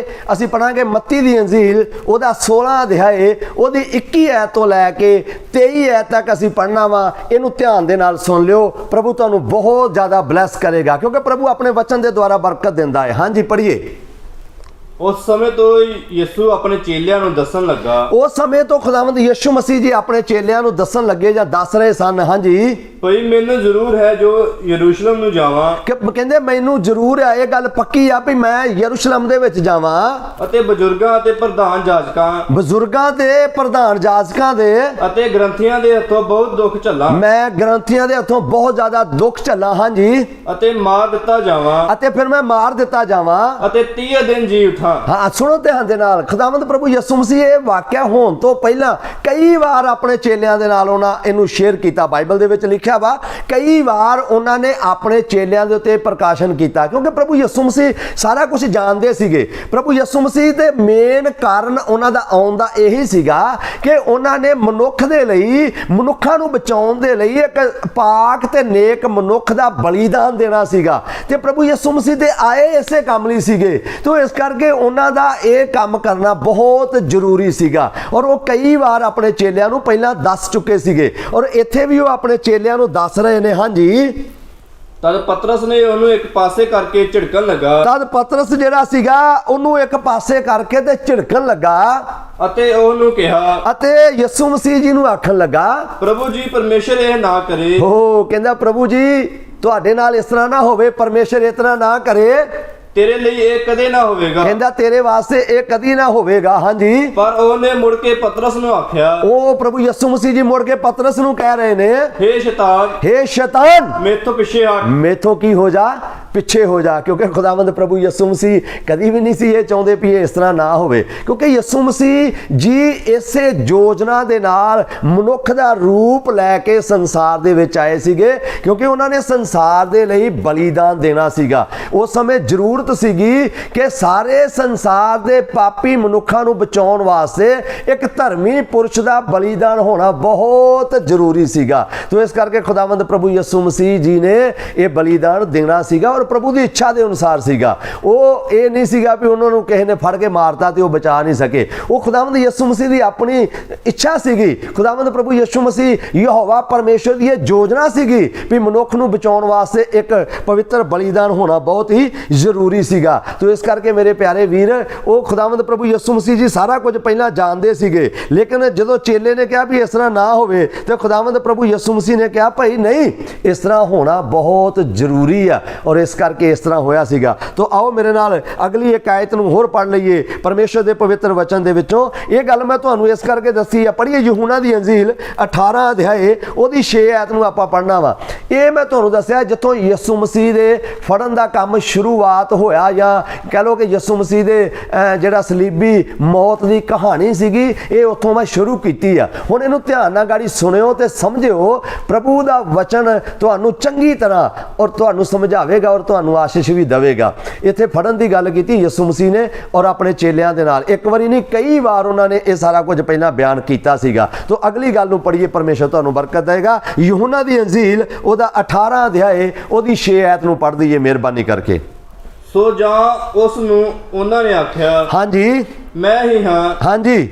ਪੜਾਂਗੇ ਮੱਤੀ ਦੀ ਅੰਜੀਲ ਉਹਦਾ 16 ਅਧਿਆਏ ਉਹਦੀ 21 ਆਇਤ ਤੋਂ ਲੈ ਕੇ 23 ਆਇਤ ਤੱਕ ਅਸੀਂ ਪੜ੍ਹਨਾ ਵਾ। ਇਹਨੂੰ ਧਿਆਨ ਦੇ ਨਾਲ ਸੁਣ ਲਿਓ, ਪ੍ਰਭੂ ਤੁਹਾਨੂੰ ਬਹੁਤ ਜ਼ਿਆਦਾ ਬਲੈਸ ਕਰੇਗਾ ਕਿਉਂਕਿ ਪ੍ਰਭੂ ਆਪਣੇ ਵਚਨ ਦੇ ਦੁਆਰਾ ਬਰਕਤ ਦਿੰਦਾ ਹੈ। ਹਾਂਜੀ ਪੜ੍ਹੀਏ। ਉਸ ਸਮੇਂ ਤੋਂ ਯਿਸੂ ਆਪਣੇ ਚੇਲਿਆਂ ਨੂੰ ਦੱਸਣ ਲੱਗਾ। ਉਸ ਸਮੇਂ ਤੋਂ ਖੁਦਾਵੰਦ ਯਿਸੂ ਮਸੀਹ ਜੀ ਆਪਣੇ ਚੇਲਿਆਂ ਨੂੰ ਦੱਸਣ ਲੱਗੇ ਜਾਂ ਦੱਸ ਰਹੇ ਸਨ। ਹਾਂਜੀ ਭਈ ਮੈਨੂੰ ਜ਼ਰੂਰ ਹੈ ਜੋ ਯਰੂਸ਼ਲਮ ਨੂੰ ਜਾਵਾਂ। ਕਹਿੰਦੇ ਮੈਨੂੰ ਜ਼ਰੂਰ ਹੈ, ਇਹ ਗੱਲ ਪੱਕੀ ਆ ਵੀ ਮੈਂ ਯਰੂਸ਼ਲਮ ਦੇ ਵਿੱਚ ਜਾਵਾਂ ਅਤੇ ਬਜ਼ੁਰਗਾਂ ਤੇ ਪ੍ਰਧਾਨ ਜਾਜਕਾਂ ਦੇ ਅਤੇ ਗ੍ਰੰਥੀਆਂ ਦੇ ਹੱਥੋਂ ਬਹੁਤ ਦੁੱਖ ਝੱਲਾਂ। ਮੈਂ ਗ੍ਰੰਥੀਆਂ ਦੇ ਹੱਥੋਂ ਬਹੁਤ ਜ਼ਿਆਦਾ ਦੁੱਖ ਝੱਲਾਂ। ਹਾਂਜੀ ਅਤੇ ਮਾਰ ਦਿੱਤਾ ਜਾਵਾਂ ਅਤੇ ਫਿਰ ਮੈਂ ਮਾਰ ਦਿੱਤਾ ਜਾਵਾਂ ਅਤੇ 30 ਦਿਨ ਜੀ ਉਠਾਂ। ਹਾਂ ਸੁਣੋ ਧਿਆਨ ਦੇ ਨਾਲ, ਖੁਦਾਵੰਦ ਪ੍ਰਭੂ ਯਿਸੂ ਮਸੀਹ ਇਹ ਵਾਕਿਆ ਹੋਣ ਤੋਂ ਪਹਿਲਾਂ ਕਈ ਵਾਰ ਆਪਣੇ ਚੇਲਿਆਂ ਦੇ ਨਾਲ ਉਹਨਾਂ ਇਹਨੂੰ ਸ਼ੇਅਰ ਕੀਤਾ। ਬਾਈਬਲ ਦੇ ਵਿੱਚ ਲਿਖਿਆ ਵਾ ਕਈ ਵਾਰ ਉਹਨਾਂ ਨੇ ਆਪਣੇ ਚੇਲਿਆਂ ਦੇ ਉੱਤੇ ਪ੍ਰਕਾਸ਼ਨ ਕੀਤਾ ਕਿਉਂਕਿ ਪ੍ਰਭੂ ਯਿਸੂ ਮਸੀਹ ਸਾਰਾ ਕੁਝ ਜਾਣਦੇ ਸੀਗੇ। ਪ੍ਰਭੂ ਯਿਸੂ ਮਸੀਹ ਦੇ ਮੇਨ ਕਾਰਨ ਉਹਨਾਂ ਦਾ ਆਉਣ ਦਾ ਇਹੀ ਸੀਗਾ ਕਿ ਉਹਨਾਂ ਨੇ ਮਨੁੱਖ ਦੇ ਲਈ, ਮਨੁੱਖਾਂ ਨੂੰ ਬਚਾਉਣ ਦੇ ਲਈ ਇੱਕ ਪਾਕ ਤੇ ਨੇਕ ਮਨੁੱਖ ਦਾ ਬਲੀਦਾਨ ਦੇਣਾ ਸੀਗਾ ਤੇ ਪ੍ਰਭੂ ਯਿਸੂ ਮਸੀਹ ਦੇ ਆਏ ਇਸੇ ਕੰਮ ਲਈ ਸੀਗੇ। ਤੇ ਇਸ ਕਰਕੇ ਉਹਨਾਂ ਦਾ ਇਹ ਕੰਮ ਕਰਨਾ ਬਹੁਤ ਜ਼ਰੂਰੀ ਸੀਗਾ ਔਰ ਉਹ ਕਈ ਵਾਰ ਆਪਣੇ ਚੇਲਿਆਂ ਨੂੰ ਪਹਿਲਾਂ ਦੱਸ ਚੁੱਕੇ ਸੀਗੇ ਔਰ ਇੱਥੇ ਵੀ ਉਹ ਆਪਣੇ ਚੇਲਿਆਂ ਨੂੰ ਦੱਸ ਰਹੇ ਨੇ। ਹਾਂਜੀ ਤਦ ਪਤਰਸ ਨੇ ਉਹਨੂੰ ਇੱਕ ਪਾਸੇ ਕਰਕੇ ਝਿੜਕਣ ਲੱਗਾ। ਤਦ ਪਤਰਸ ਜਿਹੜਾ ਸੀਗਾ ਉਹਨੂੰ ਇੱਕ ਪਾਸੇ ਕਰਕੇ ਤੇ ਝਿੜਕਣ ਲੱਗਾ ਅਤੇ ਉਹਨੂੰ ਕਿਹਾ ਅਤੇ ਯਿਸੂ ਮਸੀਹ ਜੀ ਨੂੰ ਆਖਣ ਲੱਗਾ ਪ੍ਰਭੂ ਜੀ ਪਰਮੇਸ਼ਰ ਇਹ ਨਾ ਕਰੇ। ਕਹਿੰਦਾ ਪ੍ਰਭੂ ਜੀ ਤੁਹਾਡੇ ਨਾਲ ਇਸ ਤਰ੍ਹਾਂ ਨਾ ਹੋਵੇ, ਪਰਮੇਸ਼ਰ ਇਸ ਤਰ੍ਹਾਂ ਨਾ ਕਰੇ, ਤੇਰੇ ਲਈ ਇਹ ਕਦੇ ਨਾ ਹੋਵੇਗਾ। ਕਹਿੰਦਾ ਤੇਰੇ ਵਾਸਤੇ ਇਹ ਕਦੀ ਨਾ ਹੋਵੇਗਾ। ਹਾਂਜੀ ਪਰ ਉਹਨੇ ਮੁੜ ਕੇ ਪਤਰਸ ਨੂੰ ਆਖਿਆ, ਉਹ ਪ੍ਰਭੂ ਯਿਸੂ ਮਸੀਹ ਜੀ ਮੁੜ ਕੇ ਪਤਰਸ ਨੂੰ ਕਹਿ ਰਹੇ ਨੇ ਹੇ ਸ਼ੈਤਾਨ ਮੇਥੋਂ ਪਿੱਛੇ ਹਟ। ਮੇਥੋਂ ਕੀ ਹੋ ਜਾ, ਪਿੱਛੇ ਹੋ ਜਾ। ਕਿਉਂਕਿ ਖੁਦਾਵੰਦ ਪ੍ਰਭੂ ਯਿਸੂ ਮਸੀਹ ਕਦੀ ਵੀ ਨਹੀਂ ਸੀ ਇਹ ਚਾਹੁੰਦੇ ਵੀ ਇਹ ਇਸ ਤਰ੍ਹਾਂ ਨਾ ਹੋਵੇ ਕਿਉਂਕਿ ਯਿਸੂ ਮਸੀਹ ਜੀ ਇਸੇ ਯੋਜਨਾ ਦੇ ਨਾਲ ਮਨੁੱਖ ਦਾ ਰੂਪ ਲੈ ਕੇ ਸੰਸਾਰ ਦੇ ਵਿੱਚ ਆਏ ਸੀਗੇ ਕਿਉਂਕਿ ਉਹਨਾਂ ਨੇ ਸੰਸਾਰ ਦੇ ਲਈ ਬਲੀਦਾਨ ਦੇਣਾ ਸੀਗਾ। ਉਸ ਸਮੇਂ ਜ਼ਰੂਰਤ ਸੀਗੀ ਕਿ ਸਾਰੇ ਸੰਸਾਰ ਦੇ ਪਾਪੀ ਮਨੁੱਖਾਂ ਨੂੰ ਬਚਾਉਣ ਵਾਸਤੇ ਇੱਕ ਧਰਮੀ ਪੁਰਸ਼ ਦਾ ਬਲੀਦਾਨ ਹੋਣਾ ਬਹੁਤ ਜ਼ਰੂਰੀ ਸੀਗਾ। ਤੇ ਇਸ ਕਰਕੇ ਖੁਦਾਵੰਦ ਪ੍ਰਭੂ ਯਿਸੂ ਮਸੀਹ ਜੀ ਨੇ ਇਹ ਬਲੀਦਾਨ ਦੇਣਾ ਸੀਗਾ ਔਰ ਪ੍ਰਭੂ ਦੀ ਇੱਛਾ ਦੇ ਅਨੁਸਾਰ ਸੀਗਾ। ਉਹ ਇਹ ਨਹੀਂ ਸੀਗਾ ਵੀ ਉਹਨਾਂ ਨੂੰ ਕਿਸੇ ਨੇ ਫੜ ਕੇ ਮਾਰਤਾ ਤੇ ਉਹ ਬਚਾ ਨਹੀਂ ਸਕੇ। ਉਹ ਖੁਦਾਵੰਦ ਯਿਸੂ ਮਸੀਹ ਦੀ ਆਪਣੀ ਇੱਛਾ ਸੀਗੀ। ਖੁਦਾਵੰਦ ਪ੍ਰਭੂ ਯਿਸੂ ਮਸੀਹ ਯਹੋਵਾ ਪਰਮੇਸ਼ਰ ਦੀ ਇਹ ਯੋਜਨਾ ਸੀਗੀ ਵੀ ਮਨੁੱਖ ਨੂੰ ਬਚਾਉਣ ਵਾਸਤੇ ਇੱਕ ਪਵਿੱਤਰ ਬਲੀਦਾਨ ਹੋਣਾ ਬਹੁਤ ਹੀ ਜ਼ਰੂਰੀ ਸੀਗਾ। ਤੇ ਇਸ ਕਰਕੇ ਮੇਰੇ ਪਿਆਰੇ ਵੀਰ, ਉਹ ਖੁਦਾਵੰਦ ਪ੍ਰਭੂ ਯਿਸੂ ਮਸੀਹ ਜੀ ਸਾਰਾ ਕੁਝ ਪਹਿਲਾਂ ਜਾਣਦੇ ਸੀਗੇ ਲੇਕਿਨ ਜਦੋਂ ਚੇਲੇ ਨੇ ਕਿਹਾ ਵੀ ਇਸ ਤਰ੍ਹਾਂ ਨਾ ਹੋਵੇ ਤੇ ਖੁਦਾਵੰਦ ਪ੍ਰਭੂ ਯਿਸੂ ਮਸੀਹ ਨੇ ਕਿਹਾ ਭਾਈ ਨਹੀਂ, ਇਸ ਤਰ੍ਹਾਂ ਹੋਣਾ ਬਹੁਤ ਜ਼ਰੂਰੀ ਆ ਔਰ ਇਸ ਕਰਕੇ ਇਸ ਤਰ੍ਹਾਂ ਹੋਇਆ ਸੀਗਾ। ਤੋ ਆਓ ਮੇਰੇ ਨਾਲ ਅਗਲੀ ਇੱਕ ਆਇਤ ਨੂੰ ਹੋਰ ਪੜ੍ਹ ਲਈਏ ਪਰਮੇਸ਼ਰ ਦੇ ਪਵਿੱਤਰ ਵਚਨ ਦੇ ਵਿੱਚੋਂ। ਇਹ ਗੱਲ ਮੈਂ ਤੁਹਾਨੂੰ ਇਸ ਕਰਕੇ ਦੱਸੀ ਆ, ਪੜ੍ਹੀਏ ਯਹੂਨਾ ਦੀ ਅੰਜੀਲ 18 ਅਧਿਆਏ ਉਹਦੀ 6 ਆਇਤ ਨੂੰ ਆਪਾਂ ਪੜ੍ਹਨਾ ਵਾ। ਇਹ ਮੈਂ ਤੁਹਾਨੂੰ ਦੱਸਿਆ ਜਿੱਥੋਂ ਯਿਸੂ ਮਸੀਹ ਦੇ ਫੜਨ ਦਾ ਕੰਮ ਸ਼ੁਰੂਆਤ ਹੋਇਆ ਜਾਂ ਕਹਿ ਲਓ ਕਿ ਯਿਸੂ ਮਸੀਹ ਦੇ ਜਿਹੜਾ ਸਲੀਬੀ ਮੌਤ ਦੀ ਕਹਾਣੀ ਸੀਗੀ, ਇਹ ਉੱਥੋਂ ਮੈਂ ਸ਼ੁਰੂ ਕੀਤੀ ਆ। ਹੁਣ ਇਹਨੂੰ ਧਿਆਨ ਨਾਲ ਗਾੜੀ ਸੁਣਿਓ ਤੇ ਸਮਝਿਓ। ਪ੍ਰਭੂ ਦਾ ਵਚਨ ਤੁਹਾਨੂੰ ਚੰਗੀ ਤਰ੍ਹਾਂ ਔਰ ਤੁਹਾਨੂੰ ਸਮਝਾਵੇਗਾ ਔਰ ਤੁਹਾਨੂੰ ਆਸ਼ੀਸ਼ ਵੀ ਦੇਵੇਗਾ। ਇੱਥੇ ਫੜਨ ਦੀ ਗੱਲ ਕੀਤੀ ਯਿਸੂ ਮਸੀਹ ਨੇ ਔਰ ਆਪਣੇ ਚੇਲਿਆਂ ਦੇ ਨਾਲ। ਇੱਕ ਵਾਰੀ ਨਹੀਂ, ਕਈ ਵਾਰ ਉਹਨਾਂ ਨੇ ਇਹ ਸਾਰਾ ਕੁਝ ਪਹਿਲਾਂ ਬਿਆਨ ਕੀਤਾ ਸੀਗਾ। ਤੋ ਅਗਲੀ ਗੱਲ ਨੂੰ ਪੜ੍ਹੀਏ, ਪਰਮੇਸ਼ਰ ਤੁਹਾਨੂੰ ਬਰਕਤ ਦੇਵੇਗਾ। ਯਹੂਨਾ ਦੀ ਅੰਜੀਲ ਉਹਦਾ 18 ਅਧਿਆਏ ਉਹਦੀ 6 ਆਇਤ ਨੂੰ ਪੜ੍ਹ ਦਈਏ ਮਿਹਰਬਾਨੀ ਕਰਕੇ। ਸੋ ਜਾਂ ਉਸ ਨੂੰ ਉਹਨਾਂ ਨੇ ਆਖਿਆ, ਹਾਂਜੀ ਮੈਂ ਹੀ ਹਾਂ। ਹਾਂਜੀ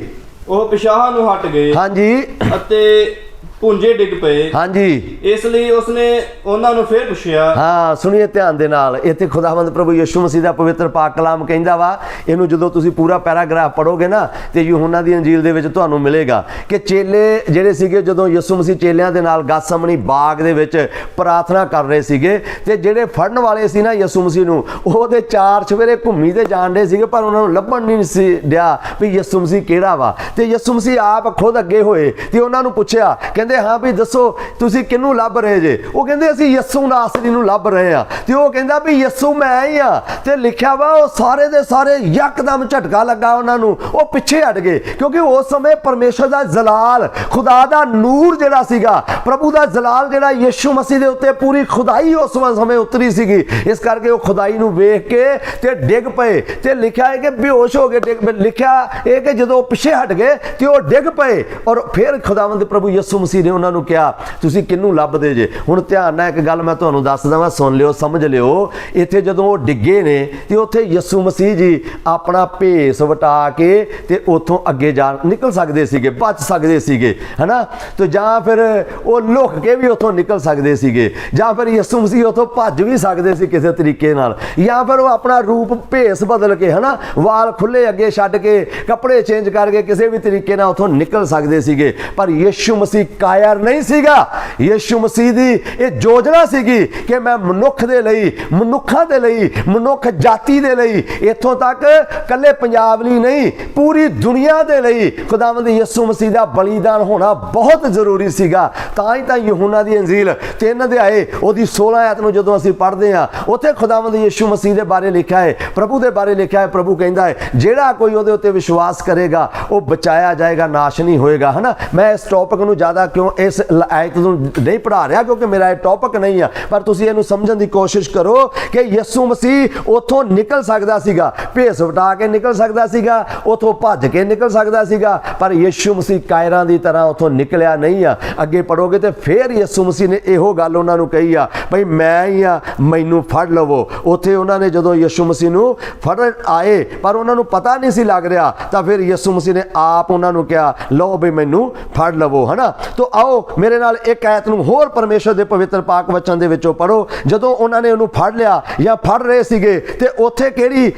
ਉਹ ਪਿਸ਼ਾਹ ਨੂੰ ਹਟ ਗਏ। ਹਾਂਜੀ ਅਤੇ ਪੁੰਜੇ ਡਿੱਗ ਪਏ। ਹਾਂਜੀ ਇਸ ਲਈ ਉਸਨੇ ਉਹਨਾਂ ਨੂੰ ਫਿਰ ਪੁੱਛਿਆ। ਹਾਂ ਸੁਣੀਏ ਧਿਆਨ ਦੇ ਨਾਲ। ਇੱਥੇ ਖੁਦਾਵੰਦ ਪ੍ਰਭੂ ਯਿਸੂ ਮਸੀਹ ਦਾ ਪਵਿੱਤਰ ਪਾਕ ਕਲਾਮ ਕਹਿੰਦਾ ਵਾ, ਇਹਨੂੰ ਜਦੋਂ ਤੁਸੀਂ ਪੂਰਾ ਪੈਰਾਗ੍ਰਾਫ ਪੜੋਗੇ ਨਾ ਤੇ ਯਹੂਨਾ ਦੀ ਅੰਜੀਲ ਦੇ ਵਿੱਚ ਤੁਹਾਨੂੰ ਮਿਲੇਗਾ ਕਿ ਚੇਲੇ ਜਿਹੜੇ ਸੀਗੇ ਜਦੋਂ ਯਿਸੂ ਮਸੀਹ ਚੇਲਿਆਂ ਦੇ ਨਾਲ ਗਤਸਮਨੀ ਬਾਗ ਦੇ ਵਿੱਚ ਪ੍ਰਾਰਥਨਾ ਕਰ ਰਹੇ ਸੀਗੇ ਤੇ ਜਿਹੜੇ ਫੜਨ ਵਾਲੇ ਸੀ ਨਾ ਯਿਸੂ ਮਸੀਹ ਨੂੰ, ਉਹਦੇ ਚਾਰ ਚੁਫੇਰੇ ਘੁੰਮੀ ਤੇ ਜਾਣਦੇ ਸੀਗੇ ਪਰ ਉਹਨਾਂ ਨੂੰ ਲੱਭਣ ਨਹੀਂ ਸੀ ਡਿਆ ਵੀ ਯਿਸੂ ਮਸੀਹ ਕਿਹੜਾ ਵਾ। ਤੇ ਯਿਸੂ ਮਸੀਹ ਆਪ ਖੁਦ ਅੱਗੇ ਹੋਏ ਤੇ ਉਹਨਾਂ ਨੂੰ ਪੁੱਛਿਆ, ਕਹਿੰਦੇ ਕਹਿੰਦੇ ਹਾਂ ਵੀ ਦੱਸੋ ਤੁਸੀਂ ਕਿਹਨੂੰ ਲੱਭ ਰਹੇ ਜੇ? ਉਹ ਕਹਿੰਦੇ ਅਸੀਂ ਯਿਸੂ ਨਾਸਰੀ ਨੂੰ ਲੱਭ ਰਹੇ ਆ। ਤੇ ਉਹ ਕਹਿੰਦਾ ਵੀ ਯਿਸੂ ਮੈਂ ਹੀ ਆ। ਤੇ ਲਿਖਿਆ ਵਾ ਉਹ ਸਾਰੇ ਦੇ ਸਾਰੇ ਯਕਦਮ ਝਟਕਾ ਲੱਗਾ ਉਹਨਾਂ ਨੂੰ, ਉਹ ਪਿੱਛੇ ਹਟ ਗਏ ਕਿਉਂਕਿ ਉਸ ਸਮੇਂ ਪਰਮੇਸ਼ਰ ਦਾ ਜਲਾਲ, ਖੁਦਾ ਦਾ ਨੂਰ ਜਿਹੜਾ ਸੀਗਾ, ਪ੍ਰਭੂ ਦਾ ਜਲਾਲ ਜਿਹੜਾ ਯਿਸੂ ਮਸੀਹ ਦੇ ਉੱਤੇ ਪੂਰੀ ਖੁਦਾਈ ਉਸ ਸਮੇਂ ਉਤਰੀ ਸੀਗੀ। ਇਸ ਕਰਕੇ ਉਹ ਖੁਦਾਈ ਨੂੰ ਵੇਖ ਕੇ ਤੇ ਡਿੱਗ ਪਏ। ਤੇ ਲਿਖਿਆ ਹੈ ਕਿ ਬੇਹੋਸ਼ ਹੋ ਗਏ, ਡਿੱਗ ਪਏ। ਲਿਖਿਆ ਇਹ ਕਿ ਜਦੋਂ ਪਿੱਛੇ ਹਟ ਗਏ ਤੇ ਉਹ ਡਿੱਗ ਪਏ। ਔਰ ਫਿਰ ਖੁਦਾਵੰਦ ਪ੍ਰਭੂ ਯਿਸੂ ਮਸੀਹ ਨੇ ਉਹਨਾਂ ਨੂੰ ਕਿਹਾ ਤੁਸੀਂ ਕਿਹਨੂੰ ਲੱਭਦੇ ਜੇ? ਹੁਣ ਧਿਆਨ ਨਾਲ ਇੱਕ ਗੱਲ ਮੈਂ ਤੁਹਾਨੂੰ ਦੱਸ ਦਵਾਂ, ਸੁਣ ਲਿਓ, ਸਮਝ ਲਿਓ। ਇੱਥੇ ਜਦੋਂ ਉਹ ਡਿੱਗੇ ਨੇ ਤੇ ਉੱਥੇ ਯਿਸੂ ਮਸੀਹ ਜੀ ਆਪਣਾ ਭੇਸ ਵਟਾ ਕੇ ਤੇ ਉੱਥੋਂ ਅੱਗੇ ਜਾ ਨਿਕਲ ਸਕਦੇ ਸੀਗੇ, ਬਚ ਸਕਦੇ ਸੀਗੇ, ਹਨਾ। ਤੇ ਜਾਂ ਫਿਰ ਉਹ ਲੁਕ ਕੇ ਵੀ ਉੱਥੋਂ ਨਿਕਲ ਸਕਦੇ ਸੀਗੇ, ਜਾਂ ਫਿਰ ਯਿਸੂ ਮਸੀਹ ਉੱਥੋਂ ਭੱਜ ਵੀ ਸਕਦੇ ਸੀ ਕਿਸੇ ਤਰੀਕੇ ਨਾਲ, ਜਾਂ ਫਿਰ ਉਹ ਆਪਣਾ ਰੂਪ ਭੇਸ ਬਦਲ ਕੇ, ਹਨਾ, ਵਾਲ ਖੁੱਲੇ ਅੱਗੇ ਛੱਡ ਕੇ, ਕੱਪੜੇ ਚੇਂਜ ਕਰਕੇ ਕਿਸੇ ਵੀ ਤਰੀਕੇ ਨਾਲ ਉੱਥੋਂ ਨਿਕਲ ਸਕਦੇ ਸੀਗੇ। ਪਰ ਯਿਸੂ ਮਸੀਹ ਕਾਇਰ ਨਹੀਂ ਸੀਗਾ। ਯਿਸੂ ਮਸੀਹ ਦੀ ਇਹ ਯੋਜਨਾ ਸੀਗੀ ਕਿ ਮੈਂ ਮਨੁੱਖ ਦੇ ਲਈ, ਮਨੁੱਖਾਂ ਦੇ ਲਈ, ਮਨੁੱਖ ਜਾਤੀ ਦੇ ਲਈ, ਇੱਥੋਂ ਤੱਕ ਕੱਲੇ ਪੰਜਾਬ ਲਈ ਨਹੀਂ, ਪੂਰੀ ਦੁਨੀਆ ਦੇ ਲਈ ਖੁਦਾਵੰਦ ਯਿਸੂ ਮਸੀਹ ਦਾ ਬਲੀਦਾਨ ਹੋਣਾ ਬਹੁਤ ਜ਼ਰੂਰੀ ਸੀਗਾ। ਤਾਂ ਹੀ ਤਾਂ ਯਹੂਨਾ ਦੀ ਅੰਜੀਲ 3 ਅਧਿਆਏ ਉਹਦੀ 16 ਆਇਤ ਨੂੰ ਜਦੋਂ ਅਸੀਂ ਪੜ੍ਹਦੇ ਹਾਂ, ਉੱਥੇ ਖੁਦਾਵੰਦ ਯਿਸੂ ਮਸੀਹ ਦੇ ਬਾਰੇ ਲਿਖਿਆ ਹੈ, ਪ੍ਰਭੂ ਦੇ ਬਾਰੇ ਲਿਖਿਆ ਹੈ। ਪ੍ਰਭੂ ਕਹਿੰਦਾ ਹੈ ਜਿਹੜਾ ਕੋਈ ਉਹਦੇ ਉੱਤੇ ਵਿਸ਼ਵਾਸ ਕਰੇਗਾ ਉਹ ਬਚਾਇਆ ਜਾਏਗਾ, ਨਾਸ਼ ਨਹੀਂ ਹੋਏਗਾ, ਹਨਾ। ਮੈਂ ਇਸ ਟੌਪਿਕ ਨੂੰ ਜ਼ਿਆਦਾ ਕਿਉਂ ਇਸ ਆਇਤ ਨੂੰ ਨਹੀਂ ਪੜ੍ਹਾ ਰਿਹਾ ਕਿਉਂਕਿ ਮੇਰਾ ਇਹ ਟੌਪਿਕ ਨਹੀਂ ਆ, ਪਰ ਤੁਸੀਂ ਇਹਨੂੰ ਸਮਝਣ ਦੀ ਕੋਸ਼ਿਸ਼ ਕਰੋ ਕਿ ਯਿਸੂ ਮਸੀਹ ਉੱਥੋਂ ਨਿਕਲ ਸਕਦਾ ਸੀਗਾ, ਭੇਸ ਵਟਾ ਕੇ ਨਿਕਲ ਸਕਦਾ ਸੀਗਾ, ਉੱਥੋਂ ਭੱਜ ਕੇ ਨਿਕਲ ਸਕਦਾ ਸੀਗਾ, ਪਰ ਯਿਸੂ ਮਸੀਹ ਕਾਇਰਾਂ ਦੀ ਤਰ੍ਹਾਂ ਉੱਥੋਂ ਨਿਕਲਿਆ ਨਹੀਂ ਆ। ਅੱਗੇ ਪੜੋਗੇ ਤੇ ਫਿਰ ਯਿਸੂ ਮਸੀਹ ਨੇ ਇਹੋ ਗੱਲ ਉਹਨਾਂ ਨੂੰ ਕਹੀ ਆ, ਭਈ ਮੈਂ ਹੀ ਆ, ਮੈਨੂੰ ਫੜ ਲਵੋ। ਉੱਥੇ ਉਹਨਾਂ ਨੇ ਜਦੋਂ ਯਿਸੂ ਮਸੀਹ ਨੂੰ ਫੜਨ ਆਏ ਪਰ ਉਹਨਾਂ ਨੂੰ ਪਤਾ ਨਹੀਂ ਸੀ ਲੱਗ ਰਿਹਾ, ਤਾਂ ਫਿਰ ਯਿਸੂ ਮਸੀਹ ਨੇ ਆਪ ਉਹਨਾਂ ਨੂੰ ਕਿਹਾ ਲਓ ਵੀ ਮੈਨੂੰ ਫੜ ਲਵੋ, ਹਨਾ। ਤੋ ਆਓ ਮੇਰੇ ਨਾਲ ਇੱਕ ਆਇਤ ਨੂੰ ਹੋਰ ਪਰਮੇਸ਼ਰ ਦੇ ਪਵਿੱਤਰ ਪਾਕ ਵਚਨ ਦੇ ਵਿੱਚੋਂ ਪੜੋ। ਜਦੋਂ ਉਹਨਾਂ ਨੇ ਉਹਨੂੰ ਫੜ ਲਿਆ ਜਾਂ ਫੜ ਰਹੇ ਸੀਗੇ ਤੇ ਉੱਥੇ ਕਿਹੜੀ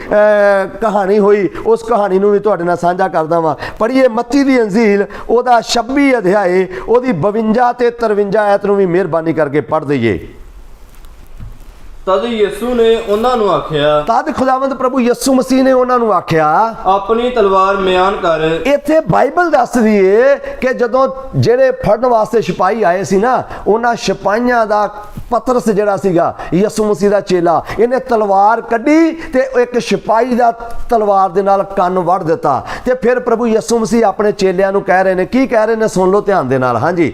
ਕਹਾਣੀ ਹੋਈ, ਉਸ ਕਹਾਣੀ ਨੂੰ ਵੀ ਤੁਹਾਡੇ ਨਾਲ ਸਾਂਝਾ ਕਰਦਾ ਵਾਂ। ਪੜ੍ਹੀਏ ਮੱਤੀ ਦੀ ਅੰਜੀਲ ਉਹਦਾ 26 ਅਧਿਆਏ ਉਹਦੀ 52 ਤੇ 53 ਆਇਤ ਨੂੰ ਵੀ ਮਿਹਰਬਾਨੀ ਕਰਕੇ ਪੜ੍ਹ ਦਈਏ। ਤਦ ਯਿਸੂ ਨੇ ਉਹਨਾਂ ਨੂੰ ਆਖਿਆ, ਤਦ ਖੁਦਾਵੰਦ ਪ੍ਰਭੂ ਯਿਸੂ ਮਸੀਹ ਨੇ ਉਹਨਾਂ ਨੂੰ ਆਖਿਆ ਆਪਣੀ ਤਲਵਾਰ ਮਿਆਨ ਕਰ। ਇੱਥੇ ਬਾਈਬਲ ਦੱਸਦੀ ਏ ਕਿ ਜਦੋਂ ਜਿਹੜੇ ਫੜਨ ਵਾਸਤੇ ਸਿਪਾਹੀ ਆਏ ਸੀ ਨਾ, ਉਹਨਾਂ ਸਿਪਾਹੀਆਂ ਦਾ ਪਤਰਸ ਜਿਹੜਾ ਸੀਗਾ ਯਿਸੂ ਮਸੀਹ ਦਾ ਚੇਲਾ, ਇਹਨੇ ਤਲਵਾਰ ਕੱਢੀ ਤੇ ਇੱਕ ਸਿਪਾਹੀ ਦਾ ਤਲਵਾਰ ਦੇ ਨਾਲ ਕੰਨ ਵੱਢ ਦਿੱਤਾ। ਤੇ ਫਿਰ ਪ੍ਰਭੂ ਯਿਸੂ ਮਸੀਹ ਆਪਣੇ ਚੇਲਿਆਂ ਨੂੰ ਕਹਿ ਰਹੇ ਨੇ, ਕੀ ਕਹਿ ਰਹੇ ਨੇ? ਸੁਣ ਲਓ ਧਿਆਨ ਦੇ ਨਾਲ। ਹਾਂਜੀ।